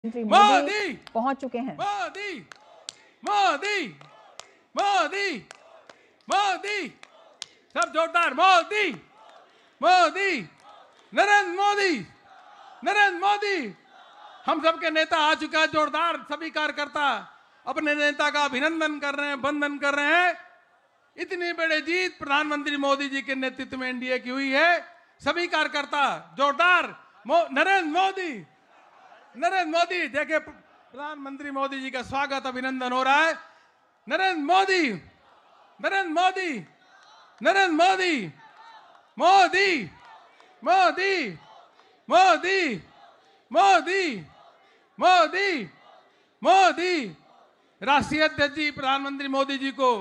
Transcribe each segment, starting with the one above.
प्रधानमंत्री मोदी मोदी पहुंच चुके हैं। मोदी मोदी मोदी मोदी सब जोरदार मोदी मोदी नरेंद्र मोदी नरेंद्र मोदी हम सबके नेता आ चुका है। जोरदार सभी कार्यकर्ता अपने नेता का अभिनंदन कर रहे हैं, वंदन कर रहे हैं। इतनी बड़ी जीत प्रधानमंत्री मोदी जी के नेतृत्व में एनडीए की हुई है। सभी कार्यकर्ता जोरदार नरेंद्र मोदी देखिए, प्रधानमंत्री मोदी जी का स्वागत अभिनंदन हो रहा है। नरेंद्र मोदी नरेंद्र मोदी नरेंद्र मोदी मोदी मोदी मोदी मोदी मोदी मोदी राष्ट्रीय अध्यक्ष जी प्रधानमंत्री मोदी जी को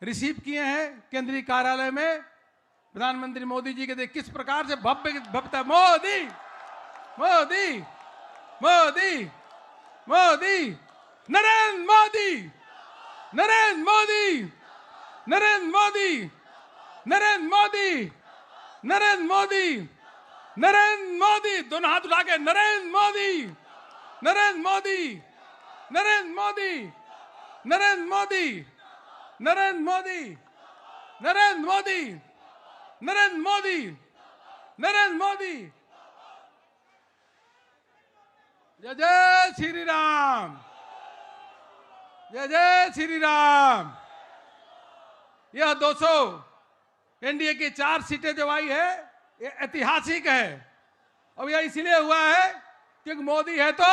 रिसीव किए हैं केंद्रीय कार्यालय में। प्रधानमंत्री मोदी जी के देख किस प्रकार से भव्यता मोदी मोदी मोदी मोदी नरेंद्र मोदी नरेंद्र मोदी नरेंद्र मोदी नरेंद्र मोदी नरेंद्र मोदी नरेंद्र मोदी दोनों हाथ उठा के नरेंद्र मोदी नरेंद्र मोदी नरेंद्र मोदी नरेंद्र मोदी नरेंद्र मोदी नरेंद्र मोदी नरेंद्र मोदी नरेंद्र मोदी जय जय श्री राम, जय जय श्री राम। यह 200 एनडीए की 4 सीटें जो आई है ये ऐतिहासिक है। अब यह इसलिए हुआ है क्योंकि मोदी है तो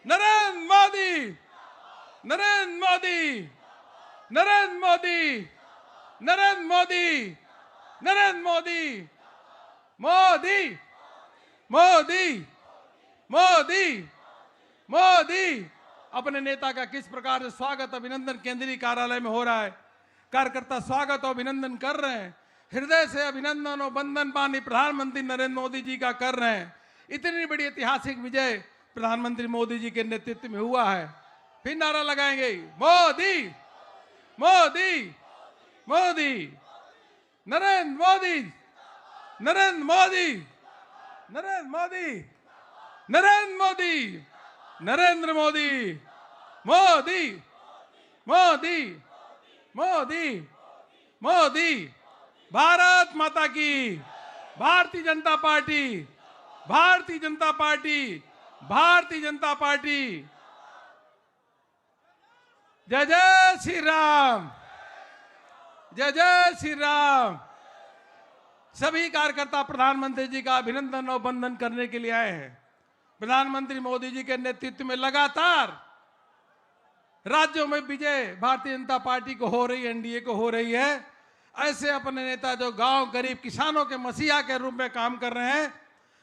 नरेंद्र मोदी नरेंद्र मोदी नरेंद्र मोदी नरेंद्र मोदी नरेंद्र मोदी मोदी मोदी मोदी मोदी अपने नेता का किस प्रकार से स्वागत अभिनंदन केंद्रीय कार्यालय में हो रहा है। कार्यकर्ता स्वागत और अभिनंदन कर रहे हैं। हृदय से अभिनंदन और वंदन पानी प्रधानमंत्री नरेंद्र मोदी जी का कर रहे हैं। इतनी बड़ी ऐतिहासिक विजय प्रधानमंत्री मोदी जी के नेतृत्व में हुआ है। फिर नारा लगाएंगे मोदी मोदी मोदी नरेंद्र मोदी नरेंद्र मोदी नरेंद्र मोदी नरेंद्र मोदी नरेंद्र मोदी मोदी मोदी मोदी मोदी भारत माता की, Bharatiya Janata party, Bharatiya Janata party, Bharatiya Janata party. जय जय श्री राम, जय जय श्री राम। सभी कार्यकर्ता प्रधानमंत्री जी का अभिनंदन और वंदन करने के लिए आए हैं। प्रधानमंत्री मोदी जी के नेतृत्व में लगातार राज्यों में विजय भारतीय जनता पार्टी को हो रही है, एनडीए को हो रही है। ऐसे अपने नेता जो गांव गरीब किसानों के मसीहा के रूप में काम कर रहे हैं,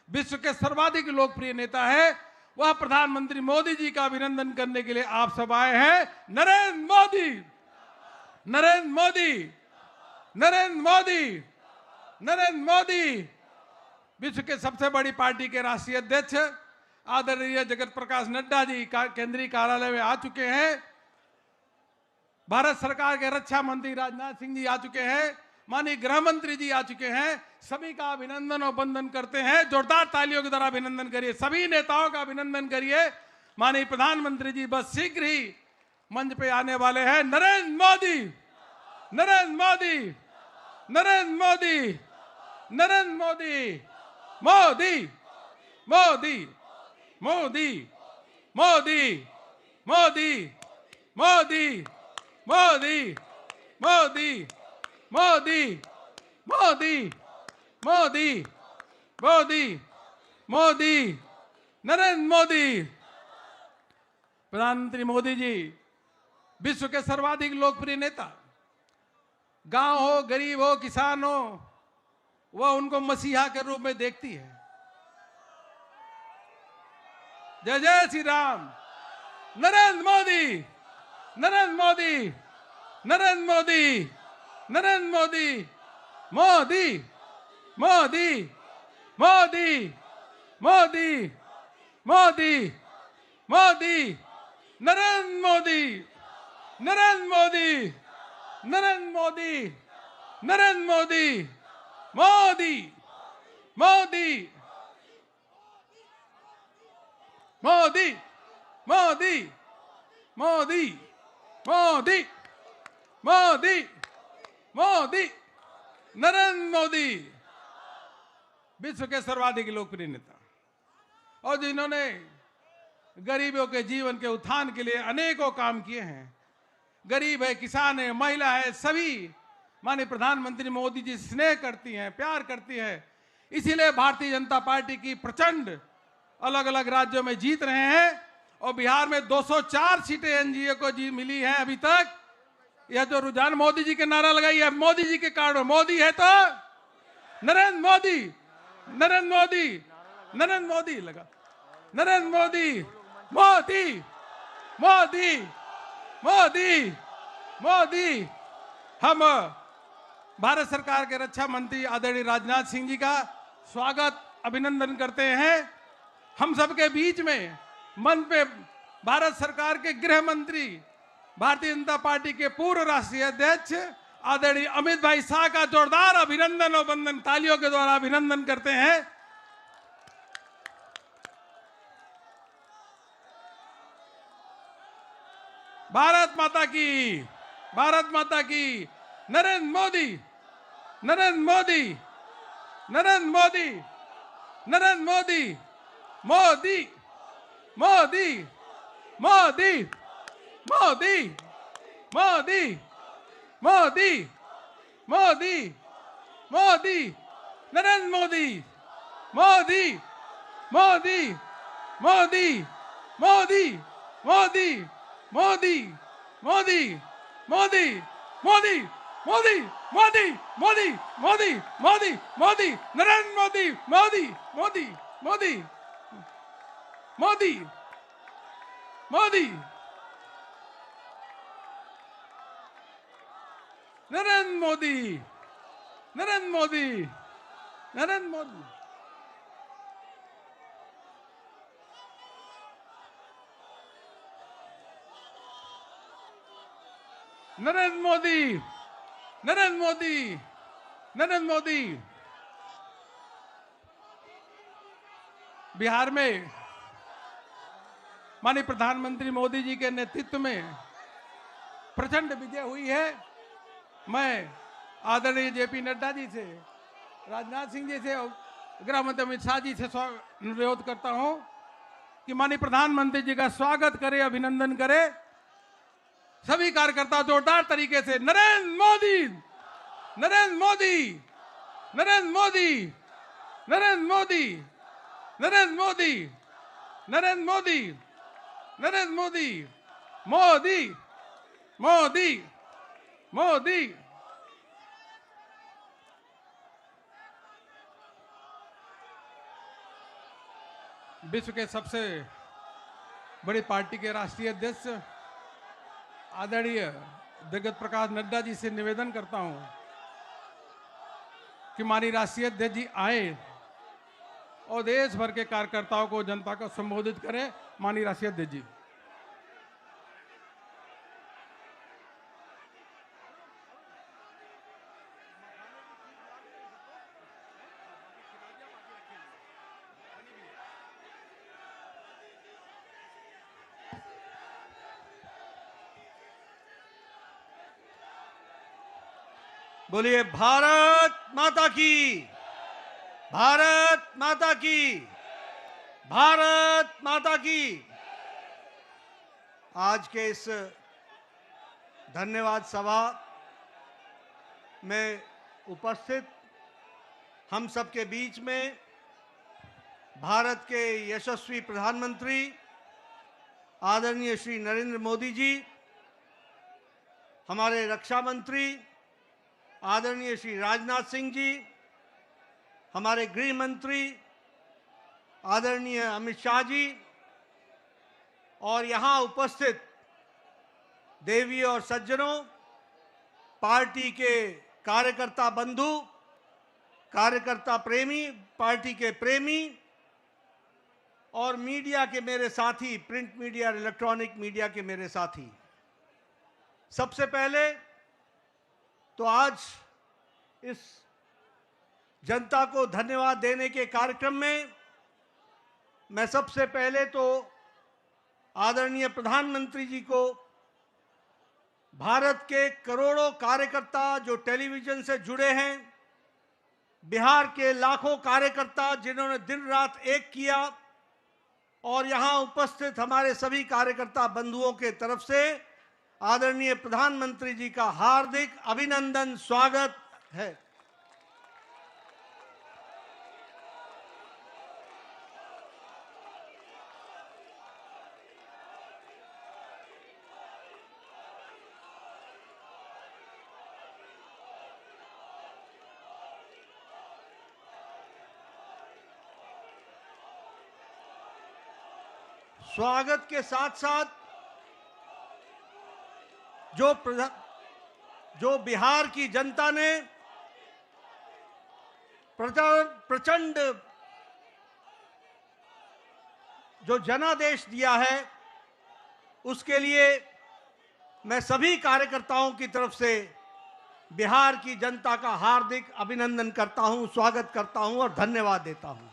विश्व के सर्वाधिक लोकप्रिय नेता है, वह प्रधानमंत्री मोदी जी का अभिनंदन करने के लिए आप सब आए हैं। नरेंद्र मोदी नरेंद्र मोदी नरेंद्र मोदी नरेंद्र मोदी विश्व के सबसे बड़ी पार्टी के राष्ट्रीय अध्यक्ष आदरणीय जगत प्रकाश नड्डा जी केंद्रीय कार्यालय में आ चुके हैं। भारत सरकार के रक्षा मंत्री राजनाथ सिंह जी आ चुके हैं। माननीय गृह मंत्री जी आ चुके हैं। सभी का अभिनंदन और वंदन करते हैं। जोरदार तालियों के द्वारा अभिनंदन करिए। सभी नेताओं का अभिनंदन करिए। माननीय प्रधानमंत्री जी बस शीघ्र ही मंच पे आने वाले हैं। नरेंद्र मोदी नरेंद्र मोदी नरेंद्र मोदी नरेंद्र मोदी मोदी मोदी मोदी मोदी मोदी मोदी मोदी मोदी मोदी मोदी मोदी मोदी मोदी नरेंद्र मोदी। प्रधानमंत्री मोदी जी विश्व के सर्वाधिक लोकप्रिय नेता। गांव हो, गरीब हो, किसान हो, वह उनको मसीहा के रूप में देखती है। जय जय श्री राम। नरेंद्र मोदी नरेंद्र मोदी नरेंद्र मोदी नरेंद्र मोदी मोदी मोदी मोदी मोदी मोदी मोदी नरेंद्र मोदी नरेंद्र मोदी नरेंद्र मोदी नरेंद्र मोदी मोदी मोदी मोदी मोदी मोदी मोदी मोदी मोदी नरेंद्र मोदी विश्व के सर्वाधिक लोकप्रिय नेता और जिन्होंने गरीबों के जीवन के उत्थान के लिए अनेकों काम किए हैं। गरीब है, किसान है, महिला है, सभी माननीय प्रधानमंत्री मोदी जी स्नेह करती हैं, प्यार करती है। इसीलिए भारतीय जनता पार्टी की प्रचंड अलग अलग राज्यों में जीत रहे हैं और बिहार में 204 सीटें एनडीए को जी मिली हैं अभी तक। यह जो रुझान मोदी जी के नारा लगाई है, मोदी जी के कारण, मोदी है तो नरेंद्र मोदी, नरेंद्र मोदी, नरेंद्र मोदी लगा, नरेंद्र मोदी, मोदी मोदी मोदी मोदी। हम भारत सरकार के रक्षा मंत्री आदरणीय राजनाथ सिंह जी का स्वागत अभिनंदन करते हैं। हम सबके बीच में मंच पे भारत सरकार के गृह मंत्री, भारतीय जनता पार्टी के पूर्व राष्ट्रीय अध्यक्ष आदरणीय अमित भाई शाह का जोरदार अभिनंदन और वंदन तालियों के द्वारा अभिनंदन करते हैं। भारत माता की, भारत माता की। नरेंद्र मोदी, नरेंद्र मोदी, नरेंद्र मोदी, नरेंद्र मोदी, मोदी मोदी मोदी मोदी मोदी मोदी मोदी मोदी नरेंद्र मोदी, मोदी मोदी मोदी मोदी मोदी मोदी मोदी मोदी मोदी मोदी मोदी मोदी मोदी मोदी मोदी नरेंद्र मोदी, मोदी मोदी मोदी मोदी मोदी नरेंद्र मोदी, नरेंद्र मोदी, नरेंद्र मोदी। नरेंद्र मोदी, नरेंद्र मोदी, नरेंद्र मोदी। बिहार में माननीय प्रधानमंत्री मोदी जी के नेतृत्व में प्रचंड विजय हुई है। मैं आदरणीय जेपी नड्डा जी से, राजनाथ सिंह जी से और गृह मंत्री अमित शाह जी से अनुरोध करता हूं कि माननीय प्रधानमंत्री जी का स्वागत करें, अभिनंदन करें। सभी कार्यकर्ता जोरदार तरीके से नरेंद्र मोदी, नरेंद्र मोदी, नरेंद्र मोदी, नरेंद्र मोदी, नरेंद्र मोदी, नरेंद्र मोदी, नरेंद्र मोदी, मोदी मोदी मोदी। विश्व के सबसे बड़ी पार्टी के राष्ट्रीय अध्यक्ष आदरणीय जगत प्रकाश नड्डा जी से निवेदन करता हूं कि माननीय राष्ट्रीय अध्यक्ष जी आए और देश भर के कार्यकर्ताओं को, जनता को संबोधित करें। माननीय राष्ट्रीय अध्यक्ष जी। बोलिए भारत माता की, भारत माता की, भारत माता की। आज के इस धन्यवाद सभा में उपस्थित हम सबके बीच में भारत के यशस्वी प्रधानमंत्री आदरणीय श्री नरेंद्र मोदी जी, हमारे रक्षा मंत्री आदरणीय श्री राजनाथ सिंह जी, हमारे गृह मंत्री आदरणीय अमित शाह जी और यहाँ उपस्थित देवी और सज्जनों, पार्टी के कार्यकर्ता बंधु, कार्यकर्ता प्रेमी, पार्टी के प्रेमी और मीडिया के मेरे साथी, प्रिंट मीडिया और इलेक्ट्रॉनिक मीडिया के मेरे साथी। सबसे पहले तो आज इस जनता को धन्यवाद देने के कार्यक्रम में मैं सबसे पहले तो आदरणीय प्रधानमंत्री जी को, भारत के करोड़ों कार्यकर्ता जो टेलीविजन से जुड़े हैं, बिहार के लाखों कार्यकर्ता जिन्होंने दिन रात एक किया, और यहां उपस्थित हमारे सभी कार्यकर्ता बंधुओं के तरफ से आदरणीय प्रधानमंत्री जी का हार्दिक अभिनंदन, स्वागत है। स्वागत के साथ साथ जो बिहार की जनता ने प्रचंड जो जनादेश दिया है, उसके लिए मैं सभी कार्यकर्ताओं की तरफ से बिहार की जनता का हार्दिक अभिनंदन करता हूं, स्वागत करता हूं और धन्यवाद देता हूं।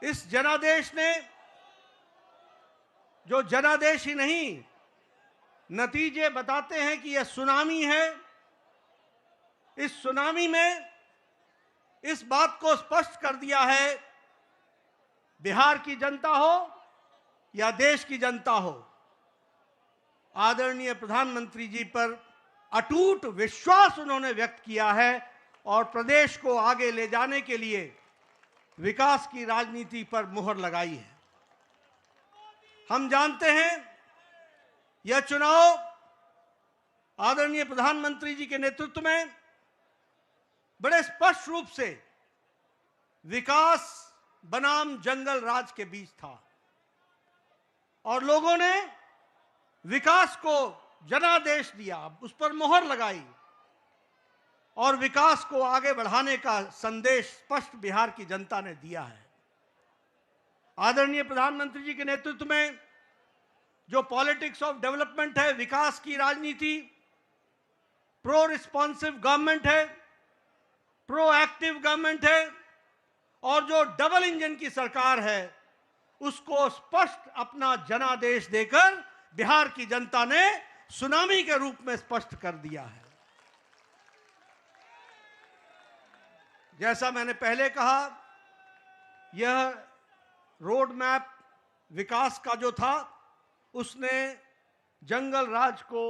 इस जनादेश ने, जो जनादेश ही नहीं, नतीजे बताते हैं कि यह सुनामी है। इस सुनामी में इस बात को स्पष्ट कर दिया है, बिहार की जनता हो या देश की जनता हो, आदरणीय प्रधानमंत्री जी पर अटूट विश्वास उन्होंने व्यक्त किया है और प्रदेश को आगे ले जाने के लिए विकास की राजनीति पर मुहर लगाई है। हम जानते हैं यह चुनाव आदरणीय प्रधानमंत्री जी के नेतृत्व में बड़े स्पष्ट रूप से विकास बनाम जंगल राज के बीच था, और लोगों ने विकास को जनादेश दिया, उस पर मुहर लगाई और विकास को आगे बढ़ाने का संदेश स्पष्ट बिहार की जनता ने दिया है। आदरणीय प्रधानमंत्री जी के नेतृत्व में जो पॉलिटिक्स ऑफ डेवलपमेंट है, विकास की राजनीति, प्रो रिस्पॉन्सिव गवर्नमेंट है, प्रो एक्टिव गवर्नमेंट है, और जो डबल इंजन की सरकार है, उसको स्पष्ट अपना जनादेश देकर बिहार की जनता ने सुनामी के रूप में स्पष्ट कर दिया है। जैसा मैंने पहले कहा, यह रोड मैप विकास का जो था, उसने जंगल राज को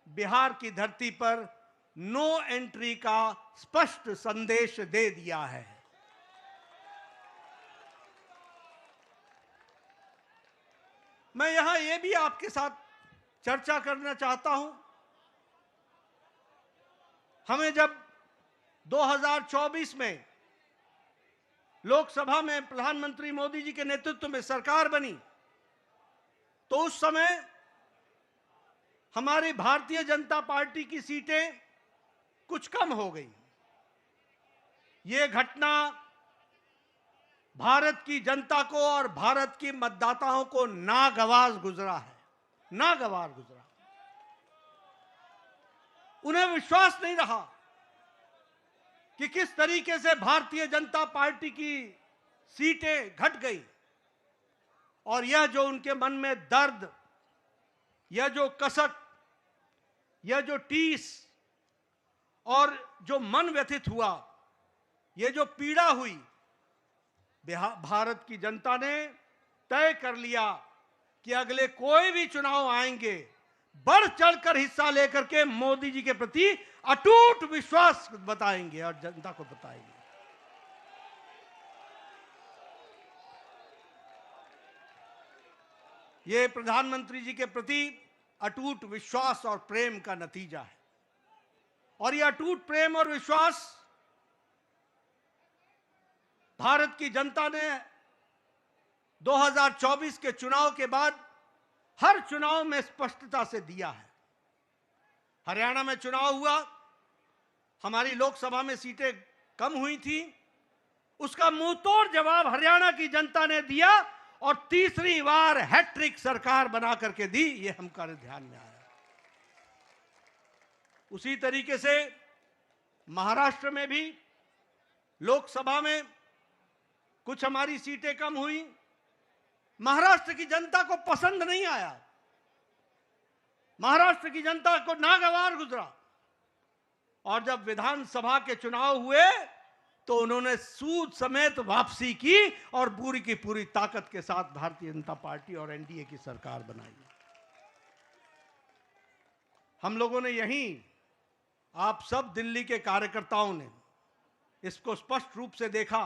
बिहार की धरती पर नो एंट्री का स्पष्ट संदेश दे दिया है। मैं यहां यह भी आपके साथ चर्चा करना चाहता हूं, हमें जब 2024 में लोकसभा में प्रधानमंत्री मोदी जी के नेतृत्व में सरकार बनी, तो उस समय हमारी भारतीय जनता पार्टी की सीटें कुछ कम हो गई। ये घटना भारत की जनता को और भारत की मतदाताओं को नागवार गुजरा है, नागवार गुजरा। उन्हें विश्वास नहीं रहा कि किस तरीके से भारतीय जनता पार्टी की सीटें घट गई, और यह जो उनके मन में दर्द, यह जो कसक, यह जो टीस और जो मन व्यथित हुआ, यह जो पीड़ा हुई, भारत की जनता ने तय कर लिया कि अगले कोई भी चुनाव आएंगे, बढ़ चढ़कर हिस्सा लेकर के मोदी जी के प्रति अटूट विश्वास बताएंगे और जनता को बताएंगे। ये प्रधानमंत्री जी के प्रति अटूट विश्वास और प्रेम का नतीजा है, और ये अटूट प्रेम और विश्वास भारत की जनता ने 2024 के चुनाव के बाद हर चुनाव में स्पष्टता से दिया है। हरियाणा में चुनाव हुआ, हमारी लोकसभा में सीटें कम हुई थी, उसका मुंहतोड़ जवाब हरियाणा की जनता ने दिया और तीसरी बार हैट्रिक सरकार बना करके दी, ये हमारे ध्यान में आया। उसी तरीके से महाराष्ट्र में भी लोकसभा में कुछ हमारी सीटें कम हुई, महाराष्ट्र की जनता को पसंद नहीं आया, महाराष्ट्र की जनता को नागवार गुजरा। और जब विधानसभा के चुनाव हुए तो उन्होंने सूद समेत वापसी की और पूरी की पूरी ताकत के साथ भारतीय जनता पार्टी और एनडीए की सरकार बनाई। हम लोगों ने यहीं, आप सब दिल्ली के कार्यकर्ताओं ने इसको स्पष्ट रूप से देखा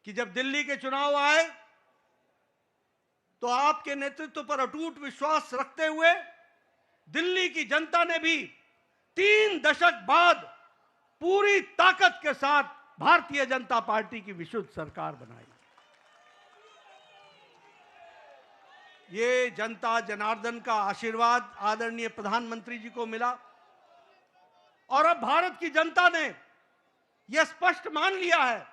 कि जब दिल्ली के चुनाव आए तो आपके नेतृत्व पर अटूट विश्वास रखते हुए दिल्ली की जनता ने भी 3 दशक बाद पूरी ताकत के साथ भारतीय जनता पार्टी की विशुद्ध सरकार बनाई। ये जनता जनार्दन का आशीर्वाद आदरणीय प्रधानमंत्री जी को मिला और अब भारत की जनता ने यह स्पष्ट मान लिया है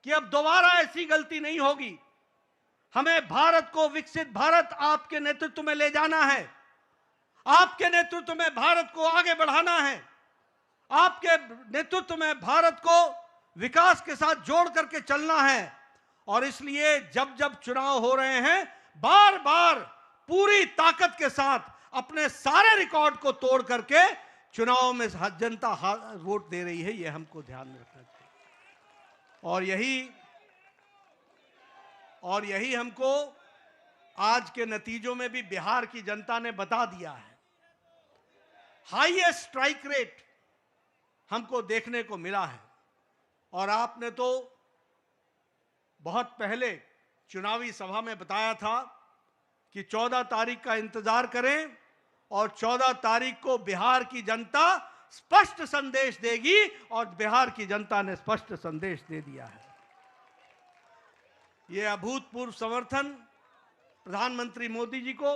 कि अब दोबारा ऐसी गलती नहीं होगी। हमें भारत को विकसित भारत आपके नेतृत्व में ले जाना है, आपके नेतृत्व में भारत को आगे बढ़ाना है, आपके नेतृत्व में भारत को विकास के साथ जोड़ करके चलना है। और इसलिए जब जब चुनाव हो रहे हैं बार बार पूरी ताकत के साथ अपने सारे रिकॉर्ड को तोड़ करके चुनाव में जनता वोट दे रही है, यह हमको ध्यान में रखना चाहिए। और यही हमको आज के नतीजों में भी बिहार की जनता ने बता दिया है। हाईएस्ट स्ट्राइक रेट हमको देखने को मिला है। और आपने तो बहुत पहले चुनावी सभा में बताया था कि 14 तारीख का इंतजार करें और 14 तारीख को बिहार की जनता स्पष्ट संदेश देगी और बिहार की जनता ने स्पष्ट संदेश दे दिया है। यह अभूतपूर्व समर्थन प्रधानमंत्री मोदी जी को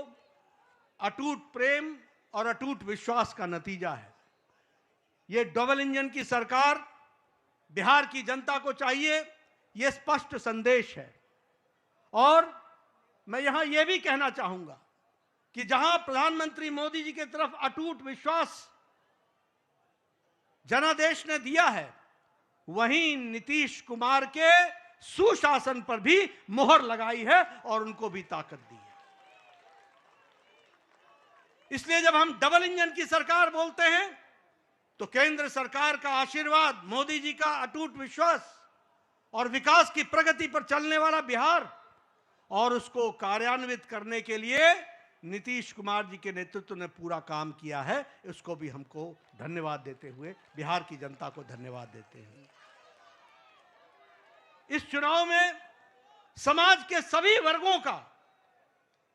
अटूट प्रेम और अटूट विश्वास का नतीजा है। यह डबल इंजन की सरकार बिहार की जनता को चाहिए, यह स्पष्ट संदेश है। और मैं यहां यह भी कहना चाहूंगा कि जहां प्रधानमंत्री मोदी जी की तरफ अटूट विश्वास जनादेश ने दिया है, वहीं नीतीश कुमार के सुशासन पर भी मोहर लगाई है और उनको भी ताकत दी है। इसलिए जब हम डबल इंजन की सरकार बोलते हैं तो केंद्र सरकार का आशीर्वाद, मोदी जी का अटूट विश्वास और विकास की प्रगति पर चलने वाला बिहार और उसको कार्यान्वित करने के लिए नीतीश कुमार जी के नेतृत्व ने पूरा काम किया है। इसको भी हमको धन्यवाद देते हुए बिहार की जनता को धन्यवाद देते हैं। इस चुनाव में समाज के सभी वर्गों का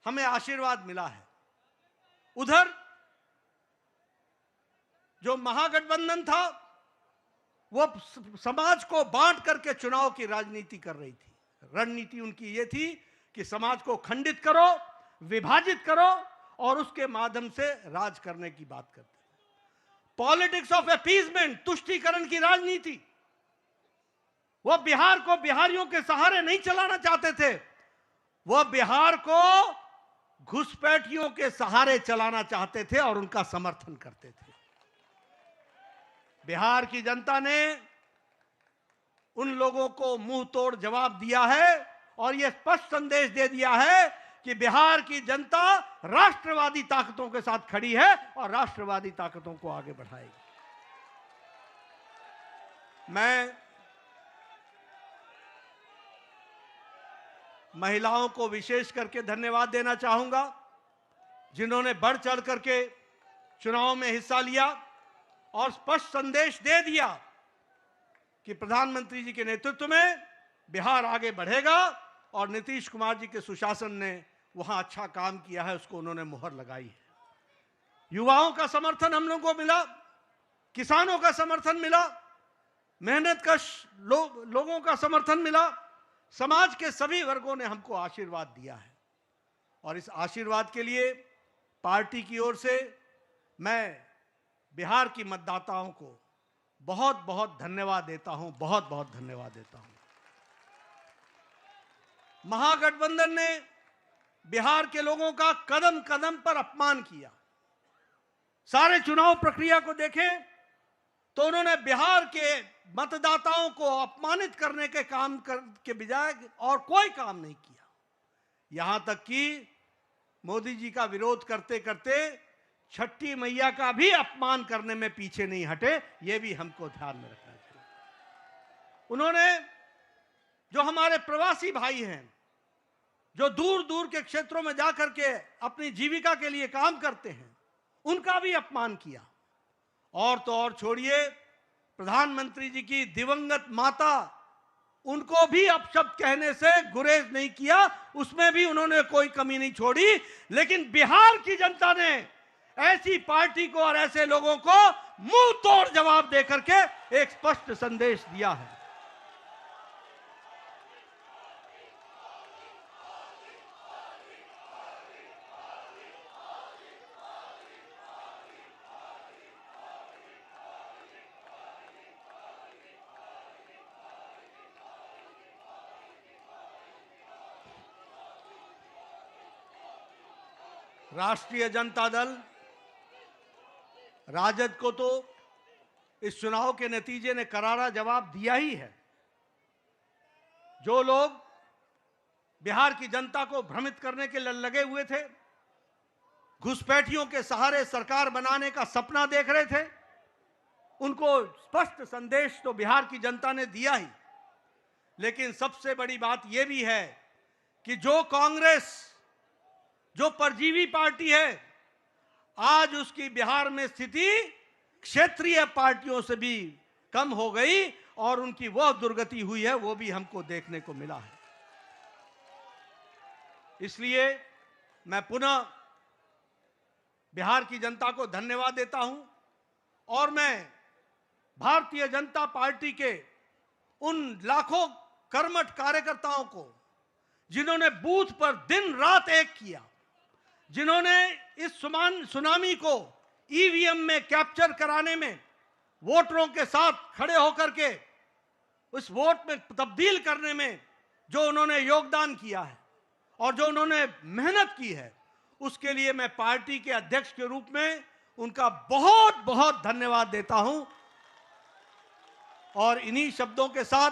हमें आशीर्वाद मिला है। उधर जो महागठबंधन था वो समाज को बांट करके चुनाव की राजनीति कर रही थी। रणनीति उनकी ये थी कि समाज को खंडित करो, विभाजित करो और उसके माध्यम से राज करने की बात करते हैं। पॉलिटिक्स ऑफ अपीजमेंट, तुष्टीकरण की राजनीति। वो बिहार को बिहारियों के सहारे नहीं चलाना चाहते थे, वो बिहार को घुसपैठियों के सहारे चलाना चाहते थे और उनका समर्थन करते थे। बिहार की जनता ने उन लोगों को मुंह तोड़ जवाब दिया है और यह स्पष्ट संदेश दे दिया है कि बिहार की जनता राष्ट्रवादी ताकतों के साथ खड़ी है और राष्ट्रवादी ताकतों को आगे बढ़ाएगी। मैं महिलाओं को विशेष करके धन्यवाद देना चाहूंगा जिन्होंने बढ़ चढ़ करके चुनाव में हिस्सा लिया और स्पष्ट संदेश दे दिया कि प्रधानमंत्री जी के नेतृत्व में बिहार आगे बढ़ेगा और नीतीश कुमार जी के सुशासन ने वहां अच्छा काम किया है, उसको उन्होंने मुहर लगाई है। युवाओं का समर्थन हम लोगों को मिला, किसानों का समर्थन मिला, मेहनत का लोगों का समर्थन मिला, समाज के सभी वर्गों ने हमको आशीर्वाद दिया है। और इस आशीर्वाद के लिए पार्टी की ओर से मैं बिहार की मतदाताओं को बहुत बहुत धन्यवाद देता हूं, बहुत बहुत धन्यवाद देता हूं। महागठबंधन ने बिहार के लोगों का कदम कदम पर अपमान किया। सारे चुनाव प्रक्रिया को देखें तो उन्होंने बिहार के मतदाताओं को अपमानित करने के काम के बजाय और कोई काम नहीं किया। यहां तक कि मोदी जी का विरोध करते करते छठी मैया का भी अपमान करने में पीछे नहीं हटे। यह भी हमको ध्यान में रखना चाहिए। उन्होंने जो हमारे प्रवासी भाई हैं, जो दूर दूर के क्षेत्रों में जाकर के अपनी जीविका के लिए काम करते हैं, उनका भी अपमान किया। और तो और छोड़िए, प्रधानमंत्री जी की दिवंगत माता, उनको भी अपशब्द कहने से गुरेज नहीं किया, उसमें भी उन्होंने कोई कमी नहीं छोड़ी। लेकिन बिहार की जनता ने ऐसी पार्टी को और ऐसे लोगों को मुंह तोड़ जवाब देकर के एक स्पष्ट संदेश दिया है। राष्ट्रीय जनता दल राजद को तो इस चुनाव के नतीजे ने करारा जवाब दिया ही है। जो लोग बिहार की जनता को भ्रमित करने के लिए लगे हुए थे, घुसपैठियों के सहारे सरकार बनाने का सपना देख रहे थे, उनको स्पष्ट संदेश तो बिहार की जनता ने दिया ही। लेकिन सबसे बड़ी बात यह भी है कि जो कांग्रेस, जो परजीवी पार्टी है, आज उसकी बिहार में स्थिति क्षेत्रीय पार्टियों से भी कम हो गई और उनकी वह दुर्गति हुई है, वो भी हमको देखने को मिला है। इसलिए मैं पुनः बिहार की जनता को धन्यवाद देता हूं और मैं भारतीय जनता पार्टी के उन लाखों कर्मठ कार्यकर्ताओं को, जिन्होंने बूथ पर दिन रात एक किया, जिन्होंने इस सुनामी को ईवीएम में कैप्चर कराने में वोटरों के साथ खड़े होकर के उस वोट में तब्दील करने में जो उन्होंने योगदान किया है और जो उन्होंने मेहनत की है, उसके लिए मैं पार्टी के अध्यक्ष के रूप में उनका बहुत बहुत धन्यवाद देता हूं। और इन्हीं शब्दों के साथ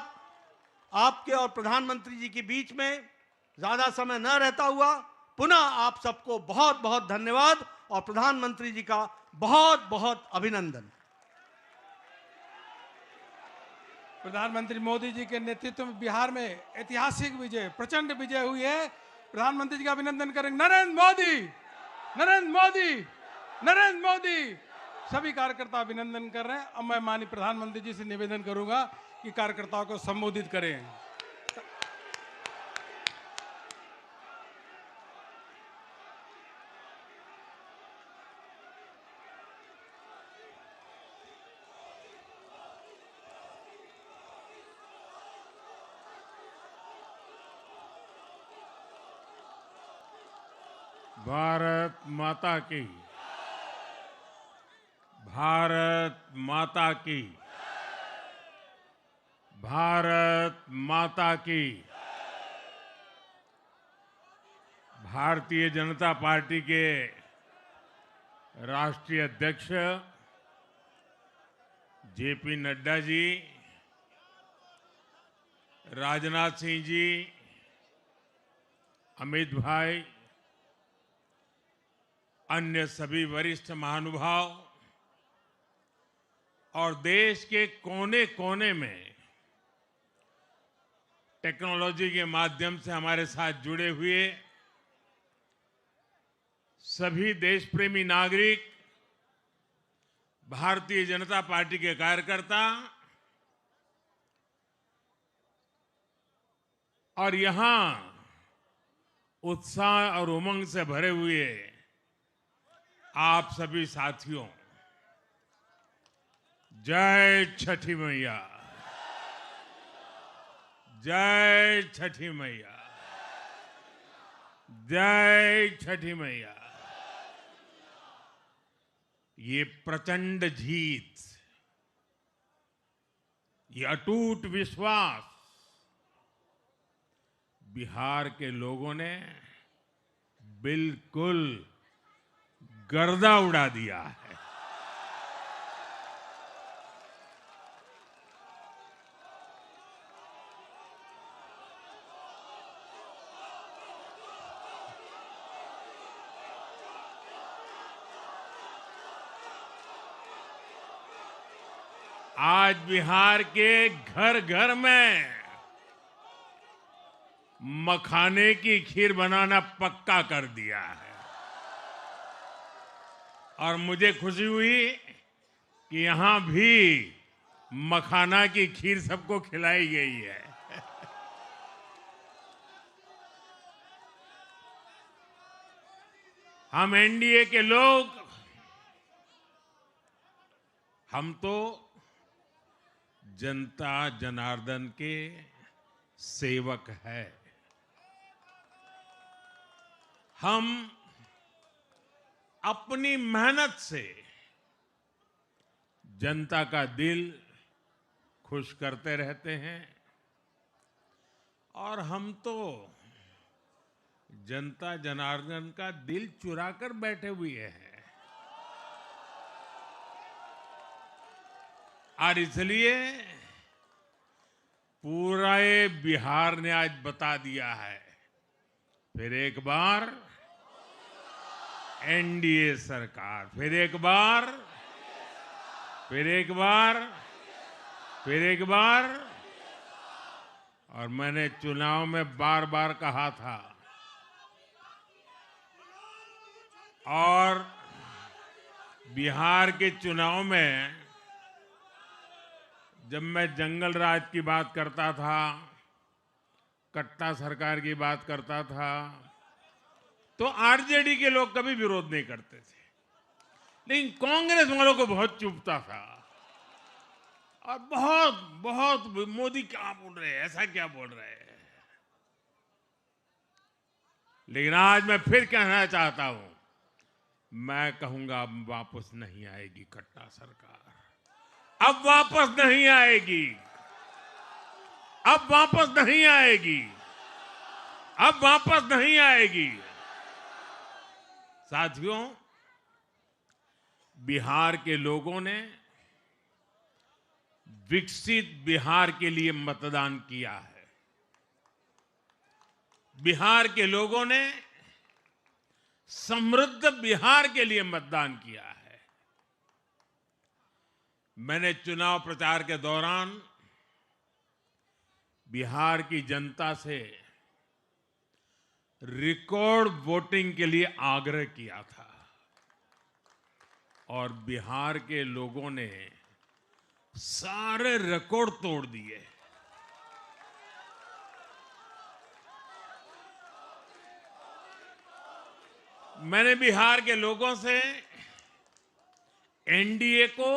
आपके और प्रधानमंत्री जी के बीच में ज्यादा समय न रहता हुआ पुनः आप सबको बहुत बहुत धन्यवाद और प्रधानमंत्री जी का बहुत बहुत अभिनंदन। प्रधानमंत्री मोदी जी के नेतृत्व में बिहार में ऐतिहासिक विजय, प्रचंड विजय हुई है। प्रधानमंत्री जी का अभिनंदन करेंगे। नरेंद्र मोदी, नरेंद्र मोदी, नरेंद्र मोदी। सभी कार्यकर्ता अभिनंदन कर रहे हैं। अब मैं माननीय प्रधानमंत्री जी से निवेदन करूंगा कि कार्यकर्ताओं को संबोधित करें। भारत माता की, भारत माता की, भारत माता की। भारतीय जनता पार्टी के राष्ट्रीय अध्यक्ष जेपी नड्डा जी, राजनाथ सिंह जी, अमित भाई, अन्य सभी वरिष्ठ महानुभाव और देश के कोने कोने में टेक्नोलॉजी के माध्यम से हमारे साथ जुड़े हुए सभी देशप्रेमी नागरिक, भारतीय जनता पार्टी के कार्यकर्ता और यहां उत्साह और उमंग से भरे हुए आप सभी साथियों, जय छठी मैया, जय छठी मैया, जय छठी मैया। ये प्रचंड जीत, ये अटूट विश्वास बिहार के लोगों ने बिल्कुल गर्दा उड़ा दिया है। आज बिहार के घर घर में मखाने की खीर बनाना पक्का कर दिया है। और मुझे खुशी हुई कि यहां भी मखाना की खीर सबको खिलाई गई है। हम एनडीए के लोग, हम तो जनता जनार्दन के सेवक है। हम अपनी मेहनत से जनता का दिल खुश करते रहते हैं और हम तो जनता जनार्दन का दिल चुरा कर बैठे हुए हैं। और इसलिए पूरा ये बिहार ने आज बता दिया है, फिर एक बार एनडीए सरकार, फिर एक बार, फिर एक बार, फिर एक बार। और मैंने चुनाव में बार बार कहा था, और बिहार के चुनाव में जब मैं जंगल राज की बात करता था, कट्टा सरकार की बात करता था, तो आरजेडी के लोग कभी विरोध नहीं करते थे, लेकिन कांग्रेस वालों को बहुत चुभता था और बहुत बहुत मोदी क्या बोल रहे हैं, ऐसा क्या बोल रहे हैं। लेकिन आज मैं फिर कहना चाहता हूं, मैं कहूंगा अब वापस नहीं आएगी कट्टा सरकार, अब वापस नहीं आएगी, अब वापस नहीं आएगी, अब वापस नहीं आएगी। साथियों, बिहार के लोगों ने विकसित बिहार के लिए मतदान किया है। बिहार के लोगों ने समृद्ध बिहार के लिए मतदान किया है। मैंने चुनाव प्रचार के दौरान बिहार की जनता से रिकॉर्ड वोटिंग के लिए आग्रह किया था और बिहार के लोगों ने सारे रिकॉर्ड तोड़ दिए। मैंने बिहार के लोगों से एनडीए को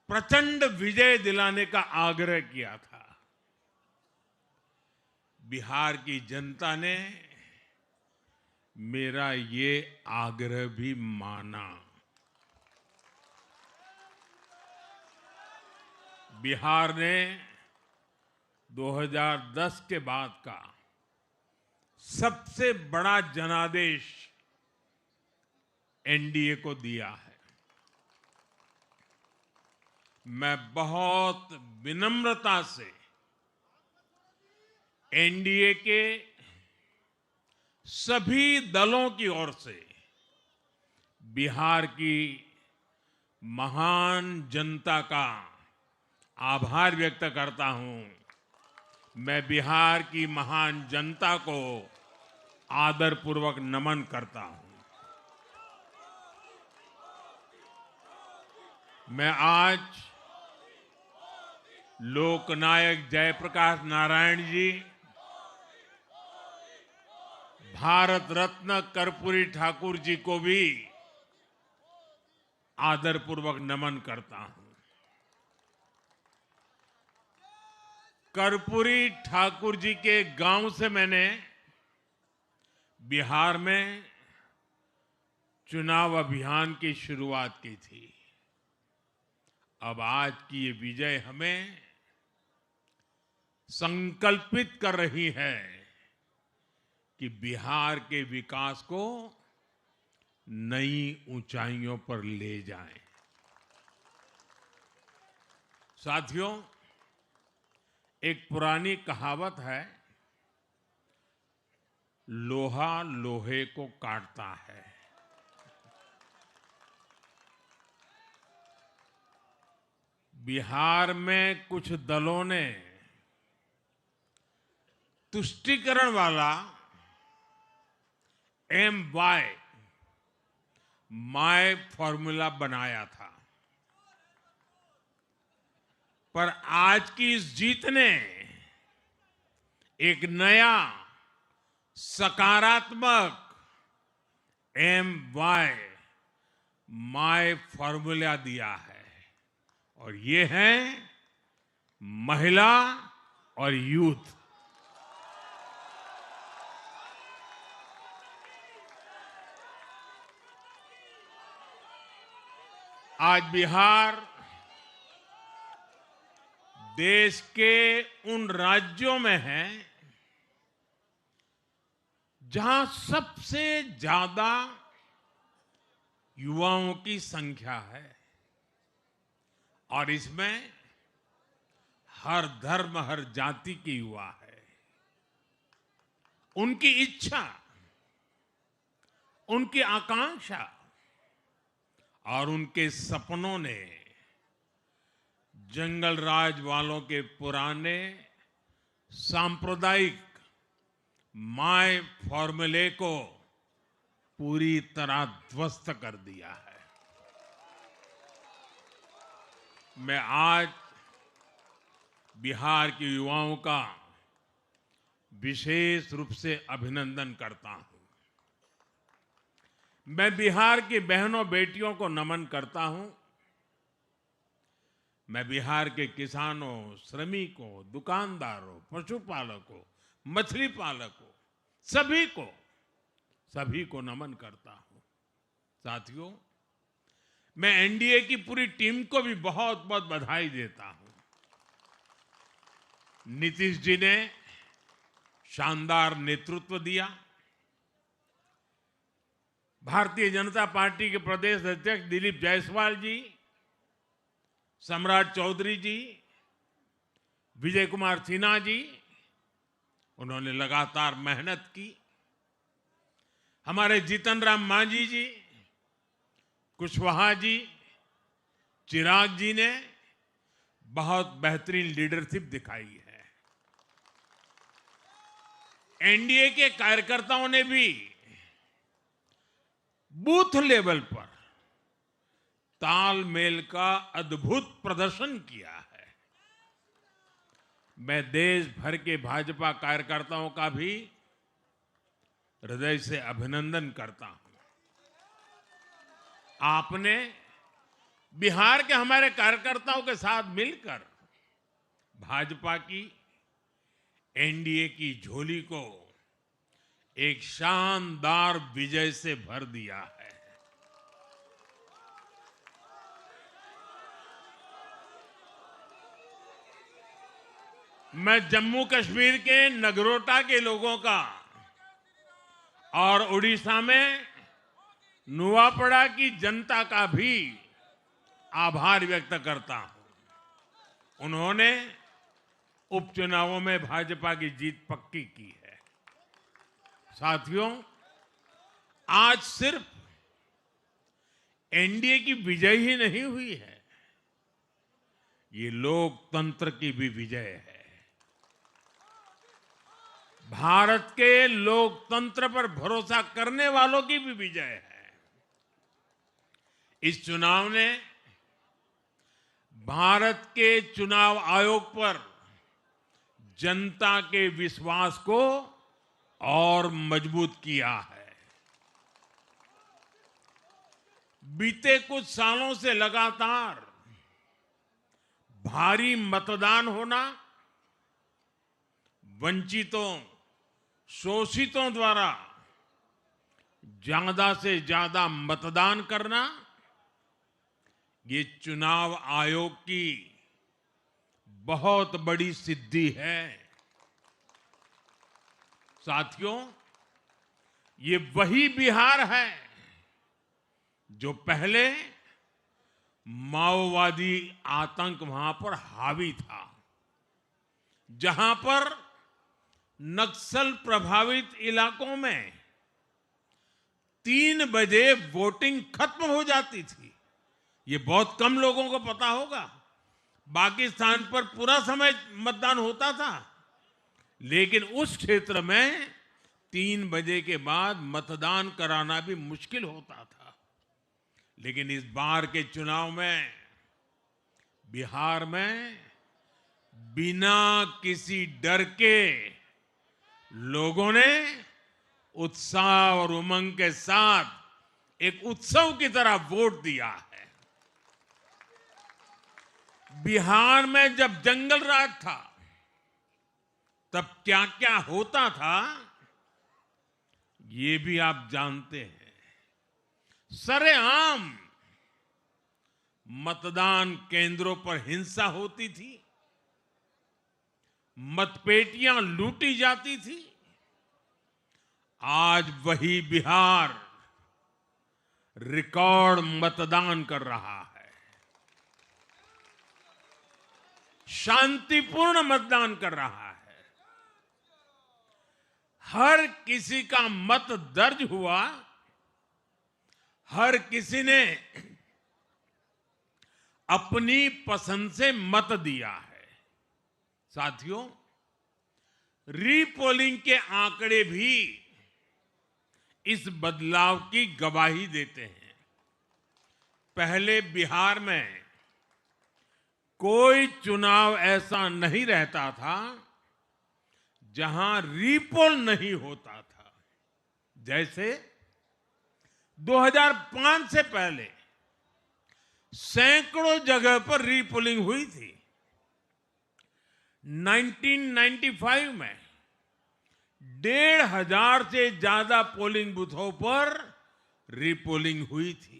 प्रचंड विजय दिलाने का आग्रह किया था। बिहार की जनता ने मेरा ये आग्रह भी माना। बिहार ने 2010 के बाद का सबसे बड़ा जनादेश एनडीए को दिया है। मैं बहुत विनम्रता से एनडीए के सभी दलों की ओर से बिहार की महान जनता का आभार व्यक्त करता हूं। मैं बिहार की महान जनता को आदरपूर्वक नमन करता हूं। मैं आज लोकनायक जयप्रकाश नारायण जी, भारत रत्न कर्पूरी ठाकुर जी को भी आदरपूर्वक नमन करता हूं। कर्पूरी ठाकुर जी के गांव से मैंने बिहार में चुनाव अभियान की शुरुआत की थी। अब आज की ये विजय हमें संकल्पित कर रही है कि बिहार के विकास को नई ऊंचाइयों पर ले जाएं। साथियों, एक पुरानी कहावत है, लोहा लोहे को काटता है। बिहार में कुछ दलों ने तुष्टीकरण वाला MY माय फॉर्मूला बनाया था, पर आज की इस जीत ने एक नया सकारात्मक MY माय फॉर्मूला दिया है, और ये है महिला और यूथ। आज बिहार देश के उन राज्यों में है जहां सबसे ज्यादा युवाओं की संख्या है, और इसमें हर धर्म हर जाति के युवा है। उनकी इच्छा, उनकी आकांक्षा और उनके सपनों ने जंगल राज वालों के पुराने सांप्रदायिक माय फॉर्मूले को पूरी तरह ध्वस्त कर दिया है। मैं आज बिहार के युवाओं का विशेष रूप से अभिनंदन करता हूं। मैं बिहार की बहनों बेटियों को नमन करता हूं। मैं बिहार के किसानों, श्रमिकों, दुकानदारों, पशुपालकों, मछली पालकों, सभी को नमन करता हूं। साथियों, मैं एनडीए की पूरी टीम को भी बहुत बहुत बधाई देता हूं। नीतीश जी ने शानदार नेतृत्व दिया। भारतीय जनता पार्टी के प्रदेश अध्यक्ष दिलीप जायसवाल जी, सम्राट चौधरी जी, विजय कुमार सिन्हा जी, उन्होंने लगातार मेहनत की। हमारे जीतन राम मांझी जी, कुशवाहा जी, चिराग जी ने बहुत बेहतरीन लीडरशिप दिखाई है। एनडीए के कार्यकर्ताओं ने भी बूथ लेवल पर तालमेल का अद्भुत प्रदर्शन किया है। मैं देश भर के भाजपा कार्यकर्ताओं का भी हृदय से अभिनंदन करता हूं। आपने बिहार के हमारे कार्यकर्ताओं के साथ मिलकर भाजपा की एनडीए की झोली को एक शानदार विजय से भर दिया है। मैं जम्मू कश्मीर के नगरोटा के लोगों का और उड़ीसा में नुआपड़ा की जनता का भी आभार व्यक्त करता हूं। उन्होंने उपचुनावों में भाजपा की जीत पक्की की है। साथियों, आज सिर्फ एनडीए की विजय ही नहीं हुई है, ये लोकतंत्र की भी विजय है। भारत के लोकतंत्र पर भरोसा करने वालों की भी विजय है। इस चुनाव ने भारत के चुनाव आयोग पर जनता के विश्वास को और मजबूत किया है। बीते कुछ सालों से लगातार भारी मतदान होना, वंचितों, शोषितों द्वारा ज्यादा से ज्यादा मतदान करना, ये चुनाव आयोग की बहुत बड़ी सिद्धि है। साथियों, ये वही बिहार है जो पहले माओवादी आतंक वहां पर हावी था, जहां पर नक्सल प्रभावित इलाकों में 3 बजे वोटिंग खत्म हो जाती थी। ये बहुत कम लोगों को पता होगा। बाकी स्थान पर पूरा समय मतदान होता था, लेकिन उस क्षेत्र में 3 बजे के बाद मतदान कराना भी मुश्किल होता था। लेकिन इस बार के चुनाव में बिहार में बिना किसी डर के लोगों ने उत्साह और उमंग के साथ एक उत्सव की तरह वोट दिया है। बिहार में जब जंगल राज था तब क्या क्या होता था ये भी आप जानते हैं। सरेआम मतदान केंद्रों पर हिंसा होती थी, मतपेटियां लूटी जाती थी। आज वही बिहार रिकॉर्ड मतदान कर रहा है, शांतिपूर्ण मतदान कर रहा है। हर किसी का मत दर्ज हुआ, हर किसी ने अपनी पसंद से मत दिया है। साथियों, रीपोलिंग के आंकड़े भी इस बदलाव की गवाही देते हैं। पहले बिहार में कोई चुनाव ऐसा नहीं रहता था जहां रीपोल नहीं होता था। जैसे 2005 से पहले सैकड़ों जगह पर रीपोलिंग हुई थी। 1995 में 1,500 से ज्यादा पोलिंग बूथों पर रीपोलिंग हुई थी।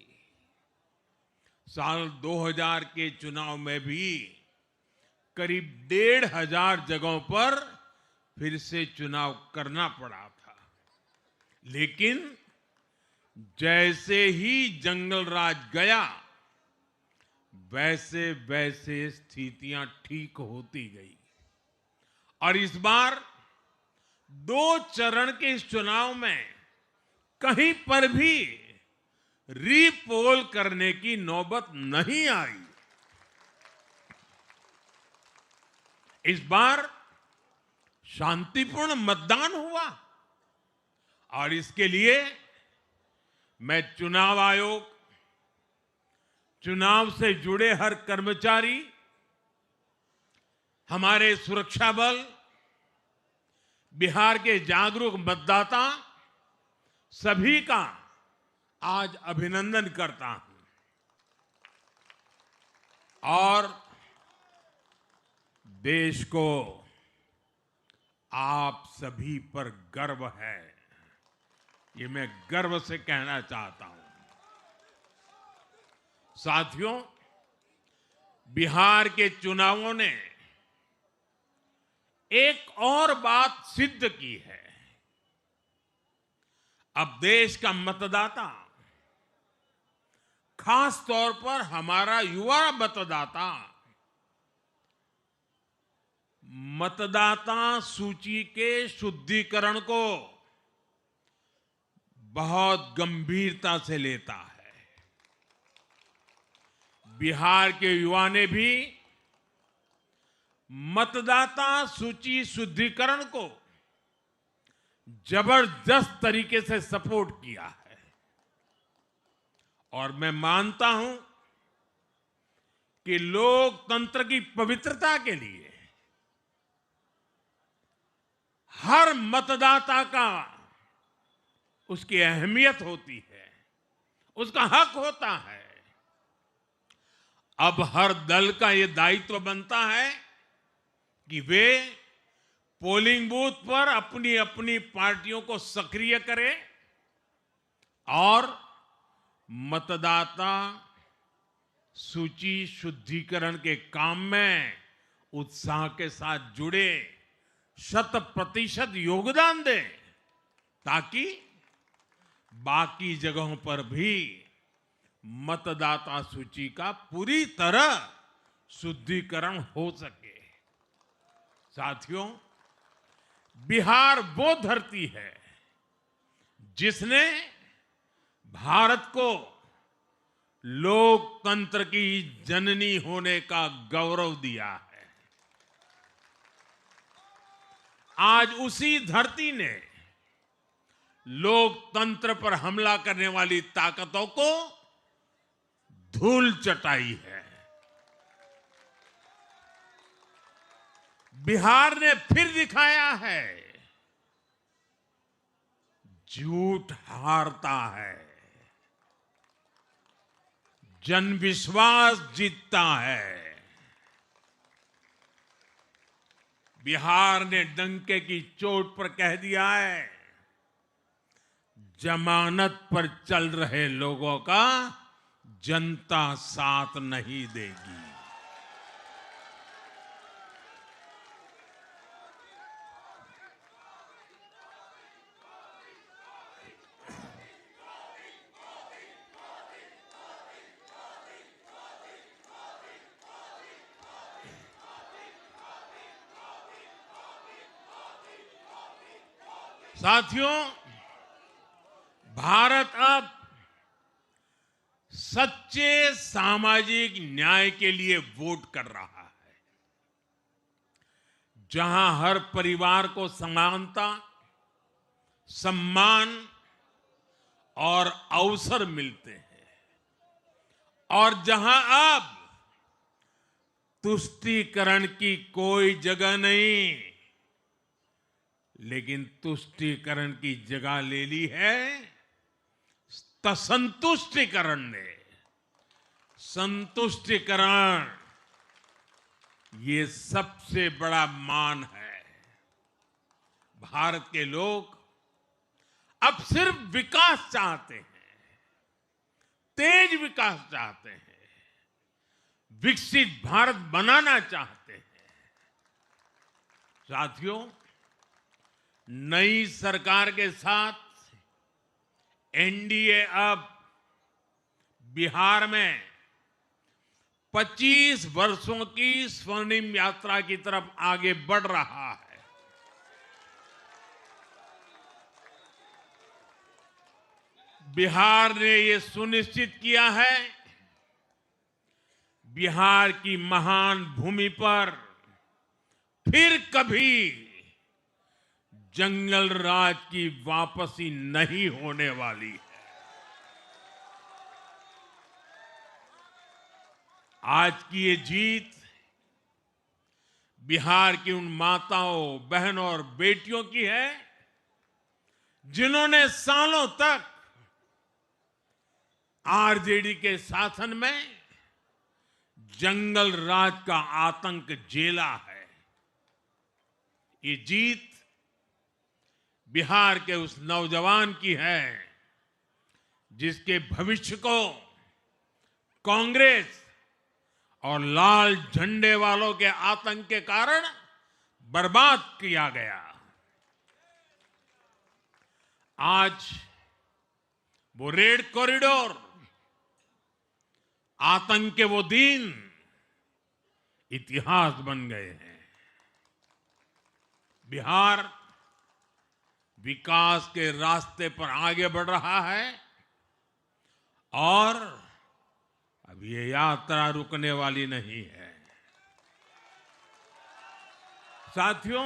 साल 2000 के चुनाव में भी करीब 1,500 जगहों पर फिर से चुनाव करना पड़ा था। लेकिन जैसे ही जंगल राज गया, वैसे वैसे स्थितियां ठीक होती गई और इस बार 2 चरण के इस चुनाव में कहीं पर भी रीपोल करने की नौबत नहीं आई। इस बार शांतिपूर्ण मतदान हुआ और इसके लिए मैं चुनाव आयोग, चुनाव से जुड़े हर कर्मचारी, हमारे सुरक्षा बल, बिहार के जागरूक मतदाता सभी का आज अभिनंदन करता हूं और देश को आप सभी पर गर्व है, ये मैं गर्व से कहना चाहता हूं। साथियों, बिहार के चुनावों ने एक और बात सिद्ध की है। अब देश का मतदाता, खास तौर पर हमारा युवा मतदाता, मतदाता सूची के शुद्धिकरण को बहुत गंभीरता से लेता है। बिहार के युवा ने भी मतदाता सूची शुद्धिकरण को जबरदस्त तरीके से सपोर्ट किया है और मैं मानता हूं कि लोकतंत्र की पवित्रता के लिए हर मतदाता का उसकी अहमियत होती है, उसका हक होता है। अब हर दल का यह दायित्व बनता है कि वे पोलिंग बूथ पर अपनी अपनी पार्टियों को सक्रिय करें और मतदाता सूची शुद्धिकरण के काम में उत्साह के साथ जुड़े, 100% योगदान दें ताकि बाकी जगहों पर भी मतदाता सूची का पूरी तरह शुद्धिकरण हो सके। साथियों, बिहार वो धरती है जिसने भारत को लोकतंत्र की जननी होने का गौरव दिया है। आज उसी धरती ने लोकतंत्र पर हमला करने वाली ताकतों को धूल चटाई है। बिहार ने फिर दिखाया है, झूठ हारता है, जनविश्वास जीतता है। बिहार ने डंके की चोट पर कह दिया है, जमानत पर चल रहे लोगों का जनता साथ नहीं देगी। साथियों, भारत अब सच्चे सामाजिक न्याय के लिए वोट कर रहा है, जहां हर परिवार को समानता, सम्मान और अवसर मिलते हैं, और जहां अब तुष्टीकरण की कोई जगह नहीं, लेकिन तुष्टीकरण की जगह ले ली है संतुष्टीकरण ने। संतुष्टीकरण ये सबसे बड़ा मान है। भारत के लोग अब सिर्फ विकास चाहते हैं, तेज विकास चाहते हैं, विकसित भारत बनाना चाहते हैं। साथियों, नई सरकार के साथ एनडीए अब बिहार में 25 वर्षों की स्वर्णिम यात्रा की तरफ आगे बढ़ रहा है। बिहार ने ये सुनिश्चित किया है, बिहार की महान भूमि पर फिर कभी जंगल राज की वापसी नहीं होने वाली है। आज की ये जीत बिहार की उन माताओं, बहनों और बेटियों की है, जिन्होंने सालों तक आरजेडी के शासन में जंगल राज का आतंक झेला है। ये जीत बिहार के उस नौजवान की है, जिसके भविष्य को कांग्रेस और लाल झंडे वालों के आतंक के कारण बर्बाद किया गया। आज वो रेड कॉरिडोर, आतंक के वो दिन इतिहास बन गए हैं। बिहार विकास के रास्ते पर आगे बढ़ रहा है और अब ये यात्रा रुकने वाली नहीं है। साथियों,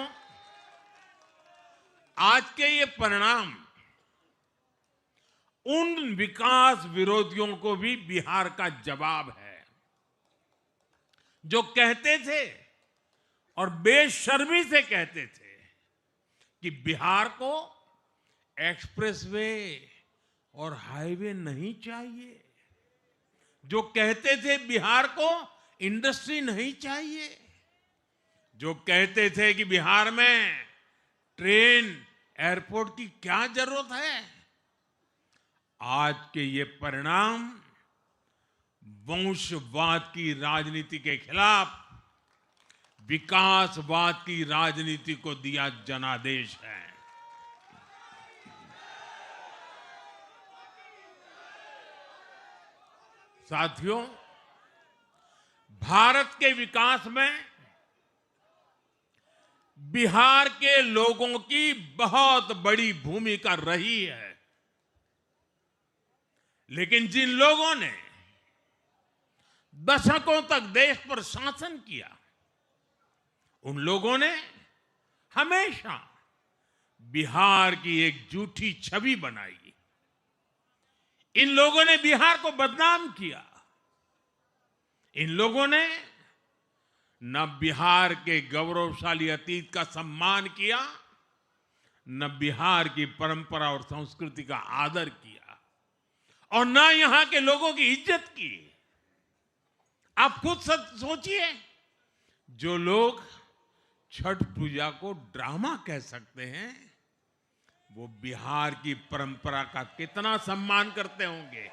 आज के ये परिणाम उन विकास विरोधियों को भी बिहार का जवाब है, जो कहते थे और बेशर्मी से कहते थे कि बिहार को एक्सप्रेसवे और हाईवे नहीं चाहिए, जो कहते थे बिहार को इंडस्ट्री नहीं चाहिए, जो कहते थे कि बिहार में ट्रेन, एयरपोर्ट की क्या जरूरत है। आज के ये परिणाम वंशवाद की राजनीति के खिलाफ विकासवाद की राजनीति को दिया जनादेश है। साथियों, भारत के विकास में बिहार के लोगों की बहुत बड़ी भूमिका रही है, लेकिन जिन लोगों ने दशकों तक देश पर शासन किया, उन लोगों ने हमेशा बिहार की एक झूठी छवि बनाई। इन लोगों ने बिहार को बदनाम किया। इन लोगों ने न बिहार के गौरवशाली अतीत का सम्मान किया, न बिहार की परंपरा और संस्कृति का आदर किया, और न यहां के लोगों की इज्जत की। आप खुद सोचिए, जो लोग छठ पूजा को ड्रामा कह सकते हैं, वो बिहार की परंपरा का कितना सम्मान करते होंगे।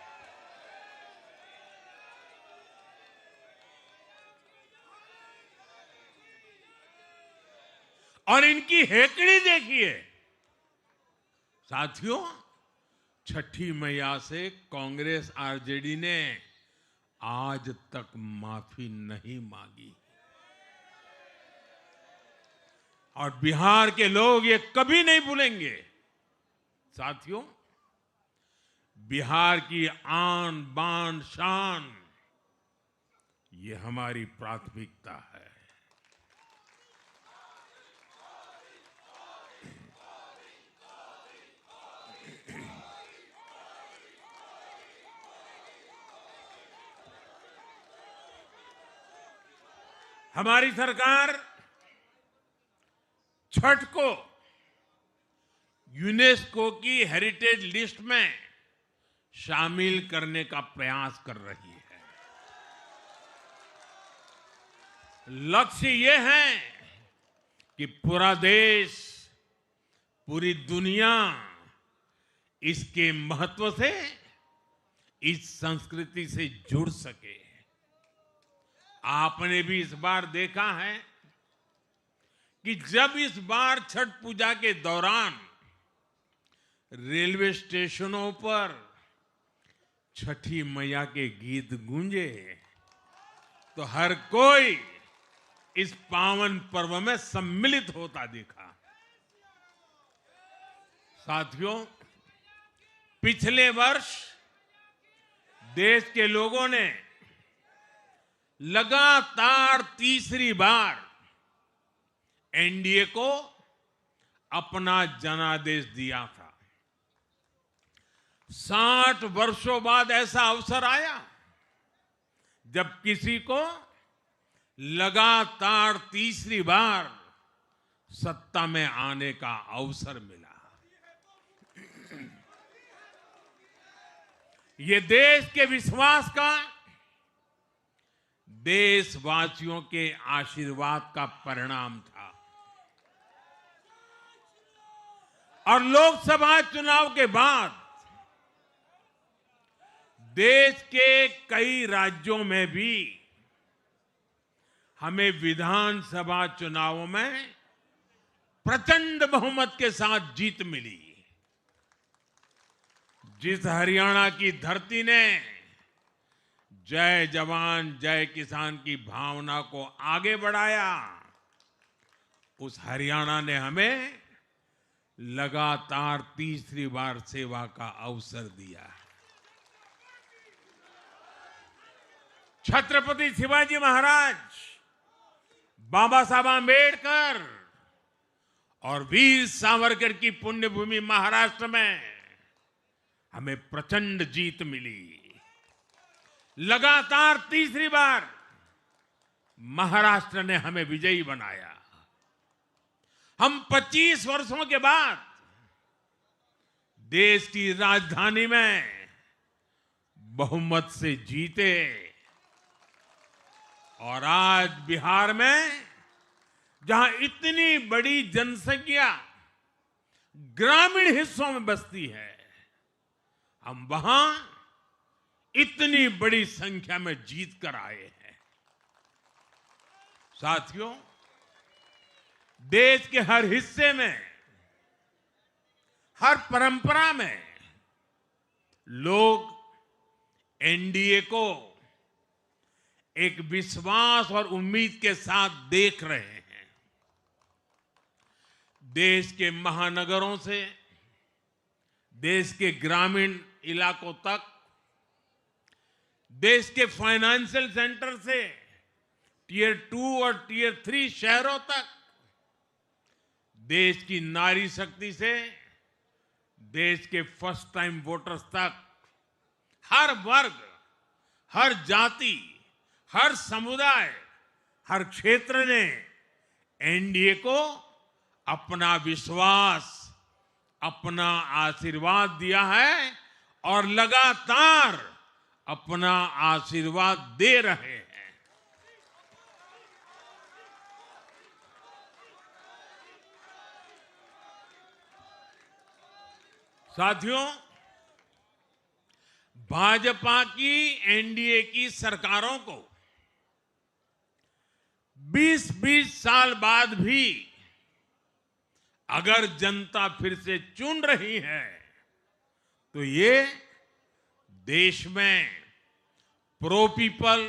और इनकी हेकड़ी देखिए साथियों, छठी मैया से कांग्रेस आरजेडी ने आज तक माफी नहीं मांगी, और बिहार के लोग ये कभी नहीं भूलेंगे। साथियों, बिहार की आन बान शान, ये हमारी प्राथमिकता है। हमारी सरकार छठ को यूनेस्को की हेरिटेज लिस्ट में शामिल करने का प्रयास कर रही है। लक्ष्य ये है कि पूरा देश, पूरी दुनिया इसके महत्व से, इस संस्कृति से जुड़ सके। आपने भी इस बार देखा है कि जब इस बार छठ पूजा के दौरान रेलवे स्टेशनों पर छठी मैया के गीत गूंजे, तो हर कोई इस पावन पर्व में सम्मिलित होता दिखा। साथियों, पिछले वर्ष देश के लोगों ने लगातार तीसरी बार एनडीए को अपना जनादेश दिया था। 60 वर्षों बाद ऐसा अवसर आया जब किसी को लगातार तीसरी बार सत्ता में आने का अवसर मिला। ये देश के विश्वास का, देशवासियों के आशीर्वाद का परिणाम था। और लोकसभा चुनाव के बाद देश के कई राज्यों में भी हमें विधानसभा चुनावों में प्रचंड बहुमत के साथ जीत मिली। जिस हरियाणा की धरती ने जय जवान जय किसान की भावना को आगे बढ़ाया, उस हरियाणा ने हमें लगातार तीसरी बार सेवा का अवसर दिया। छत्रपति शिवाजी महाराज, बाबा साहब आंबेडकर और वीर सावरकर की पुण्यभूमि महाराष्ट्र में हमें प्रचंड जीत मिली। लगातार तीसरी बार महाराष्ट्र ने हमें विजयी बनाया। हम 25 वर्षों के बाद देश की राजधानी में बहुमत से जीते, और आज बिहार में जहां इतनी बड़ी जनसंख्या ग्रामीण हिस्सों में बसती है, हम वहां इतनी बड़ी संख्या में जीत कर आए हैं। साथियों, देश के हर हिस्से में, हर परंपरा में लोग एनडीए को एक विश्वास और उम्मीद के साथ देख रहे हैं। देश के महानगरों से देश के ग्रामीण इलाकों तक देश के फाइनेंशियल सेंटर से टियर 2 और टियर 3 शहरों तक, देश की नारी शक्ति से देश के फर्स्ट टाइम वोटर्स तक, हर वर्ग, हर जाति, हर समुदाय, हर क्षेत्र ने एनडीए को अपना विश्वास, अपना आशीर्वाद दिया है और लगातार अपना आशीर्वाद दे रहे हैं। साथियों, भाजपा की एनडीए की सरकारों को 20-20 साल बाद भी अगर जनता फिर से चुन रही है तो ये देश में pro people,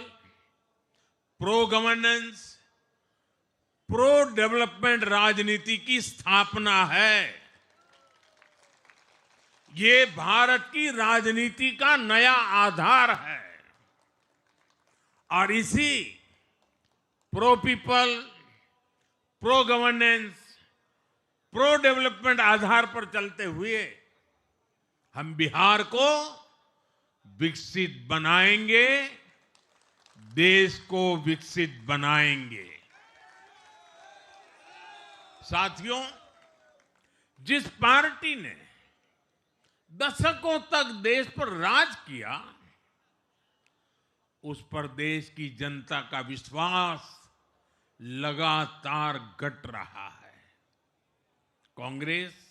pro governance, pro development राजनीति की स्थापना है। ये भारत की राजनीति का नया आधार है और इसी pro people, pro governance, pro development आधार पर चलते हुए हम बिहार को विकसित बनाएंगे, देश को विकसित बनाएंगे। साथियों, जिस पार्टी ने दशकों तक देश पर राज किया, उस पर देश की जनता का विश्वास लगातार घट रहा है। कांग्रेस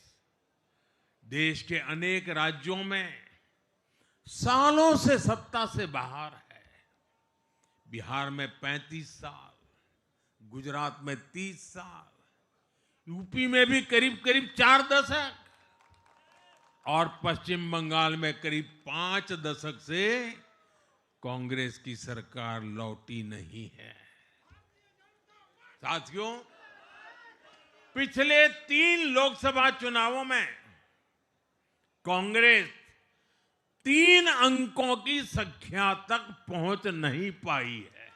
देश के अनेक राज्यों में सालों से सत्ता से बाहर है। बिहार में 35 साल, गुजरात में 30 साल, यूपी में भी करीब करीब 4 दशक और पश्चिम बंगाल में करीब 5 दशक से कांग्रेस की सरकार लौटी नहीं है। साथियों, पिछले 3 लोकसभा चुनावों में कांग्रेस 3 अंकों की संख्या तक पहुंच नहीं पाई है।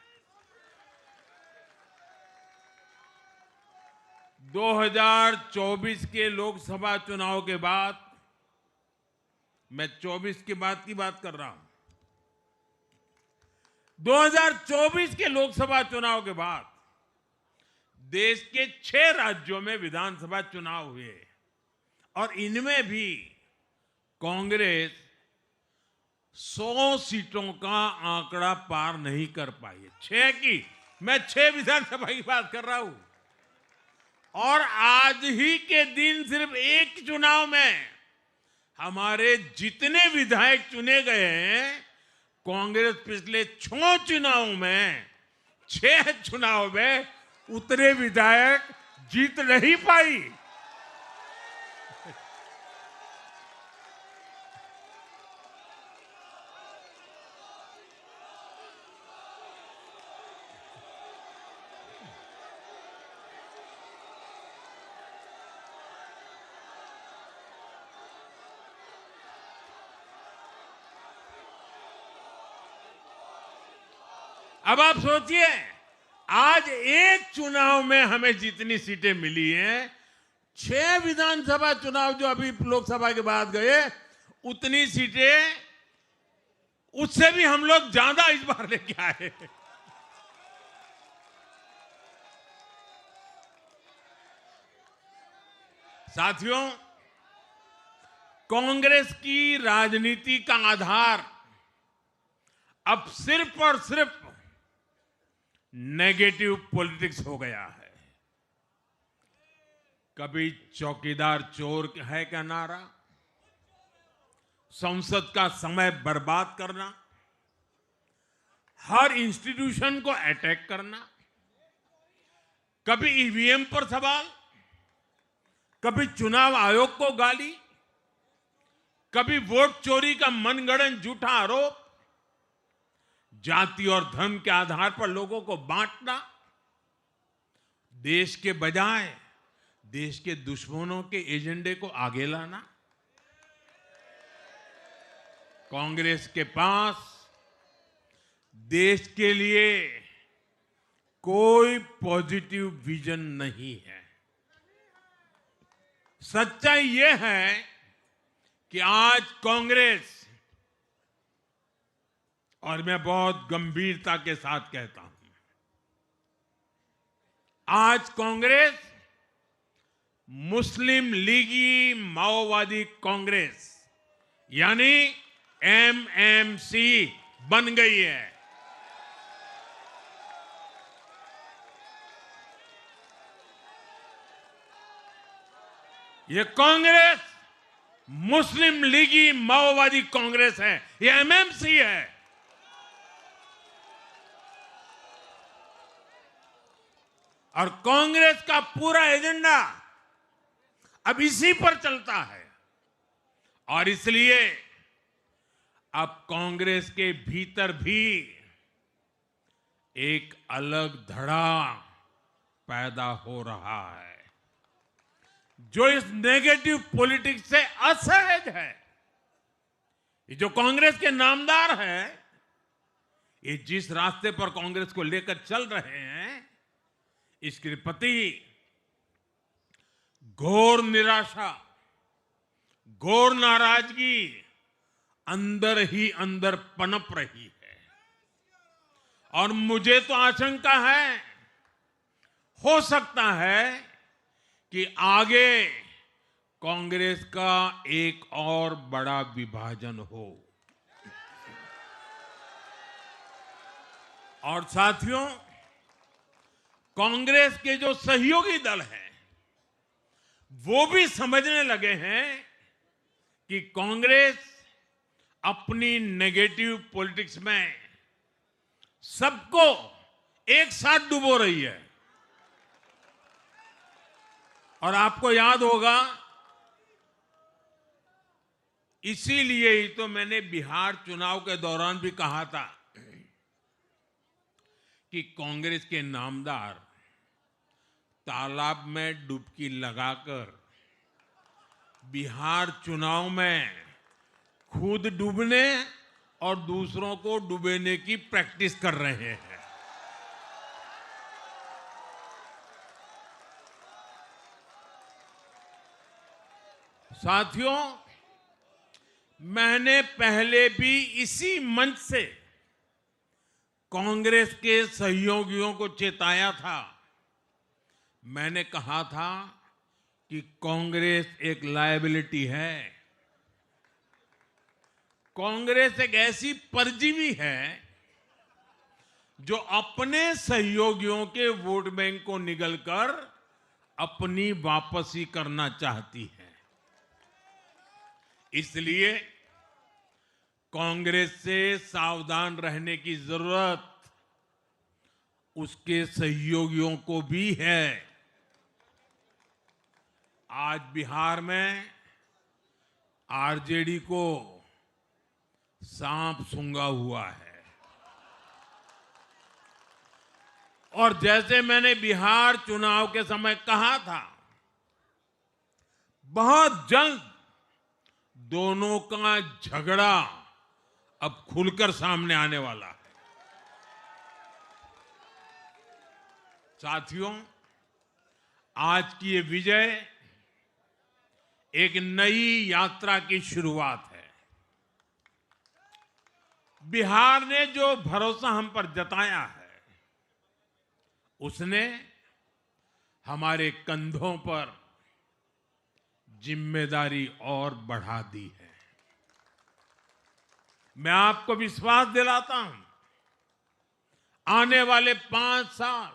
2024 के लोकसभा चुनाव के बाद, मैं 24 के बाद की बात कर रहा हूं, 2024 के लोकसभा चुनाव के बाद देश के 6 राज्यों में विधानसभा चुनाव हुए और इनमें भी कांग्रेस 100 सीटों का आंकड़ा पार नहीं कर पाई है। 6 की, मैं 6 विधानसभा की बात कर रहा हूं और आज ही के दिन सिर्फ एक चुनाव में हमारे जितने विधायक चुने गए हैं, कांग्रेस पिछले 6 चुनावों में 6 चुनाव में उतने विधायक जीत नहीं पाई। अब आप सोचिए, आज एक चुनाव में हमें जितनी सीटें मिली हैं, 6 विधानसभा चुनाव जो अभी लोकसभा के बाद गए, उतनी सीटें, उससे भी हम लोग ज्यादा इस बार लेके आए। साथियों, कांग्रेस की राजनीति का आधार अब सिर्फ और सिर्फ नेगेटिव पॉलिटिक्स हो गया है। कभी चौकीदार चोर है का नारा, संसद का समय बर्बाद करना, हर इंस्टीट्यूशन को अटैक करना, कभी ईवीएम पर सवाल, कभी चुनाव आयोग को गाली, कभी वोट चोरी का मनगढ़ंत झूठा आरोप, जाति और धर्म के आधार पर लोगों को बांटना, देश के बजाय देश के दुश्मनों के एजेंडे को आगे लाना। कांग्रेस के पास देश के लिए कोई पॉजिटिव विजन नहीं है। सच्चाई ये है कि आज कांग्रेस, और मैं बहुत गंभीरता के साथ कहता हूं, आज कांग्रेस मुस्लिम लीगी माओवादी कांग्रेस यानी एमएमसी बन गई है। ये कांग्रेस मुस्लिम लीगी माओवादी कांग्रेस है, ये एमएमसी है। और कांग्रेस का पूरा एजेंडा अब इसी पर चलता है। और इसलिए अब कांग्रेस के भीतर भी एक अलग धड़ा पैदा हो रहा है जो इस नेगेटिव पॉलिटिक्स से असहज है। ये जो कांग्रेस के नामदार हैं, ये जिस रास्ते पर कांग्रेस को लेकर चल रहे हैं, इसके प्रति घोर निराशा, घोर नाराजगी अंदर ही अंदर पनप रही है। और मुझे तो आशंका है, हो सकता है कि आगे कांग्रेस का एक और बड़ा विभाजन हो। और साथियों, कांग्रेस के जो सहयोगी दल हैं वो भी समझने लगे हैं कि कांग्रेस अपनी नेगेटिव पॉलिटिक्स में सबको एक साथ डुबो रही है। और आपको याद होगा, इसीलिए ही तो मैंने बिहार चुनाव के दौरान भी कहा था कि कांग्रेस के नामदार तालाब में डुबकी लगाकर बिहार चुनाव में खुद डूबने और दूसरों को डुबेने की प्रैक्टिस कर रहे हैं। साथियों, मैंने पहले भी इसी मंच से कांग्रेस के सहयोगियों को चेताया था। मैंने कहा था कि कांग्रेस एक लायबिलिटी है। कांग्रेस एक ऐसी परजीवी है जो अपने सहयोगियों के वोट बैंक को निगलकर अपनी वापसी करना चाहती है। इसलिए कांग्रेस से सावधान रहने की जरूरत उसके सहयोगियों को भी है। आज बिहार में आरजेडी को सांप सूंघा हुआ है। और जैसे मैंने बिहार चुनाव के समय कहा था, बहुत जल्द दोनों का झगड़ा अब खुलकर सामने आने वाला है। साथियों, आज की ये विजय एक नई यात्रा की शुरुआत है। बिहार ने जो भरोसा हम पर जताया है, उसने हमारे कंधों पर जिम्मेदारी और बढ़ा दी है। मैं आपको विश्वास दिलाता हूं, आने वाले 5 साल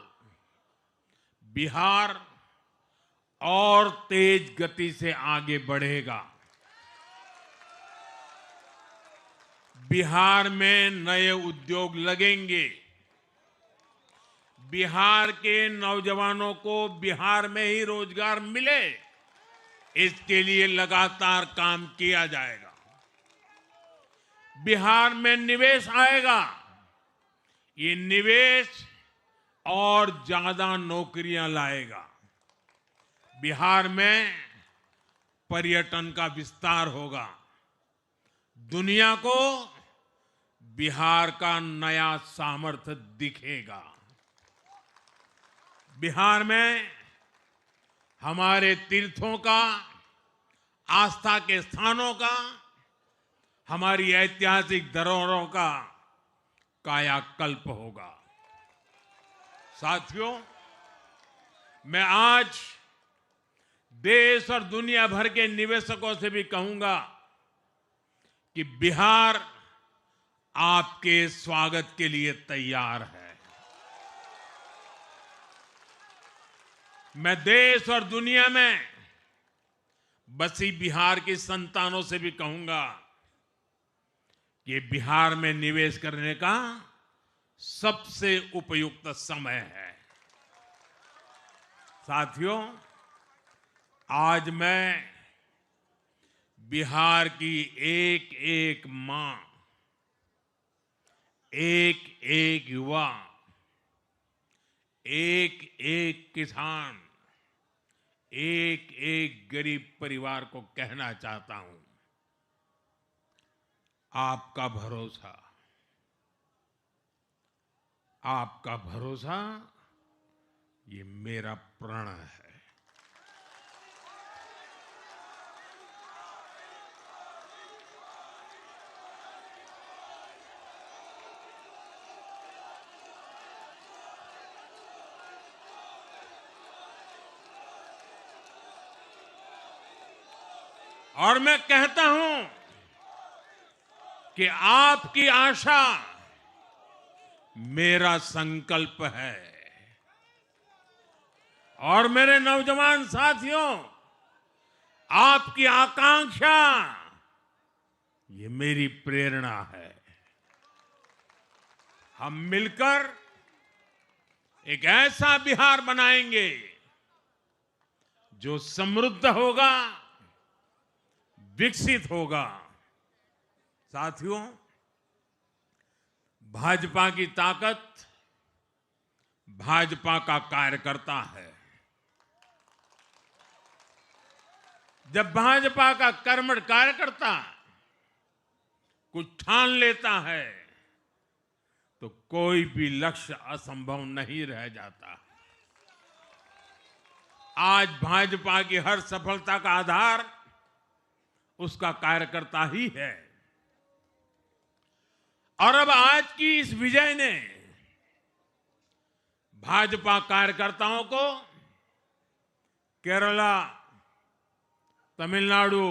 बिहार और तेज गति से आगे बढ़ेगा। बिहार में नए उद्योग लगेंगे। बिहार के नौजवानों को बिहार में ही रोजगार मिले, इसके लिए लगातार काम किया जाएगा। बिहार में निवेश आएगा। ये निवेश और ज्यादा नौकरियां लाएगा। बिहार में पर्यटन का विस्तार होगा। दुनिया को बिहार का नया सामर्थ्य दिखेगा। बिहार में हमारे तीर्थों का, आस्था के स्थानों का, हमारी ऐतिहासिक धरोहरों का कायाकल्प होगा। साथियों, मैं आज देश और दुनिया भर के निवेशकों से भी कहूंगा कि बिहार आपके स्वागत के लिए तैयार है। मैं देश और दुनिया में बसी बिहार की संतानों से भी कहूंगा कि बिहार में निवेश करने का सबसे उपयुक्त समय है। साथियों, आज मैं बिहार की एक एक मां, एक एक युवा, एक एक किसान, एक एक गरीब परिवार को कहना चाहता हूं, आपका भरोसा, आपका भरोसा ये मेरा प्रण है। और मैं कहता हूं कि आपकी आशा मेरा संकल्प है। और मेरे नौजवान साथियों, आपकी आकांक्षा ये मेरी प्रेरणा है। हम मिलकर एक ऐसा बिहार बनाएंगे जो समृद्ध होगा, विकसित होगा। साथियों, भाजपा की ताकत भाजपा का कार्यकर्ता है। जब भाजपा का कर्मठ कार्यकर्ता कुछ ठान लेता है तो कोई भी लक्ष्य असंभव नहीं रह जाता। आज भाजपा की हर सफलता का आधार उसका कार्यकर्ता ही है। और अब आज की इस विजय ने भाजपा कार्यकर्ताओं को केरला, तमिलनाडु,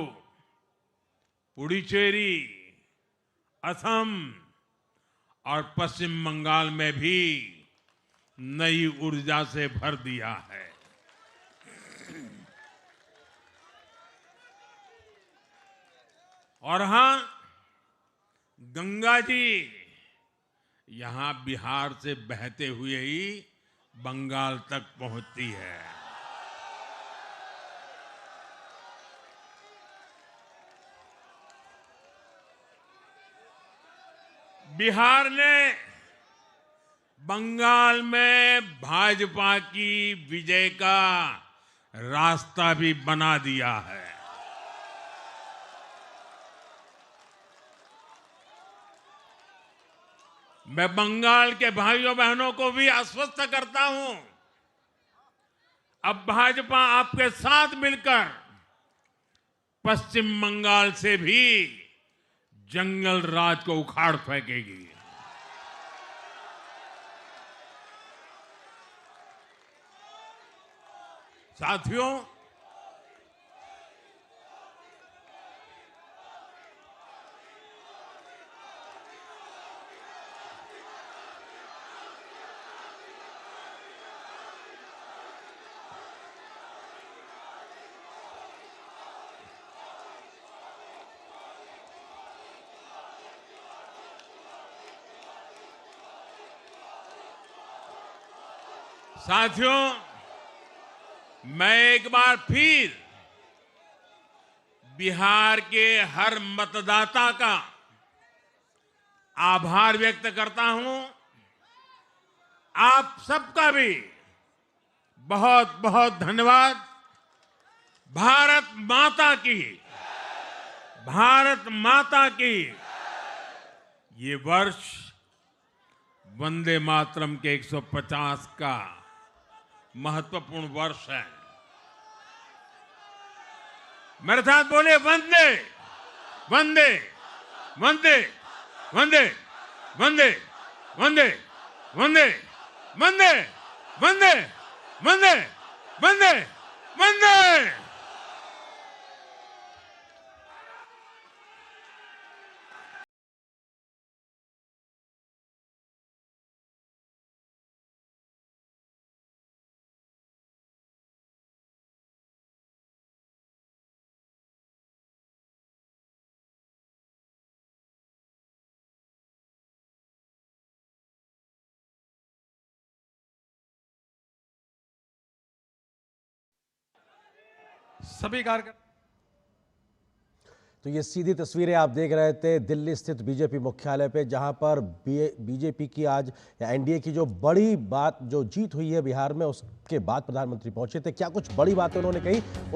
पुडुचेरी, असम और पश्चिम बंगाल में भी नई ऊर्जा से भर दिया है। और हां, गंगा जी यहां बिहार से बहते हुए ही बंगाल तक पहुंचती है। बिहार ने बंगाल में भाजपा की विजय का रास्ता भी बना दिया है। मैं बंगाल के भाइयों बहनों को भी आश्वस्त करता हूं, अब भाजपा आपके साथ मिलकर पश्चिम बंगाल से भी जंगल राज को उखाड़ फेंकेगी। साथियों, मैं एक बार फिर बिहार के हर मतदाता का आभार व्यक्त करता हूं। आप सबका भी बहुत बहुत धन्यवाद। भारत माता की, भारत माता की। ये वर्ष वंदे मातरम के 150 का महत्वपूर्ण वर्ष है। मेरे साथ बोले वंदे वंदे वंदे वंदे वंदे वंदे वंदे वंदे वंदे वंदे वंदे वंदे। सभी कार्यकर्ता। तो ये सीधी तस्वीरें आप देख रहे थे दिल्ली स्थित बीजेपी मुख्यालय पे, जहां पर बीजेपी की आज या एनडीए की जो बड़ी बात जो जीत हुई है बिहार में, उसके बाद प्रधानमंत्री पहुंचे थे। क्या कुछ बड़ी बातें उन्होंने कही, वो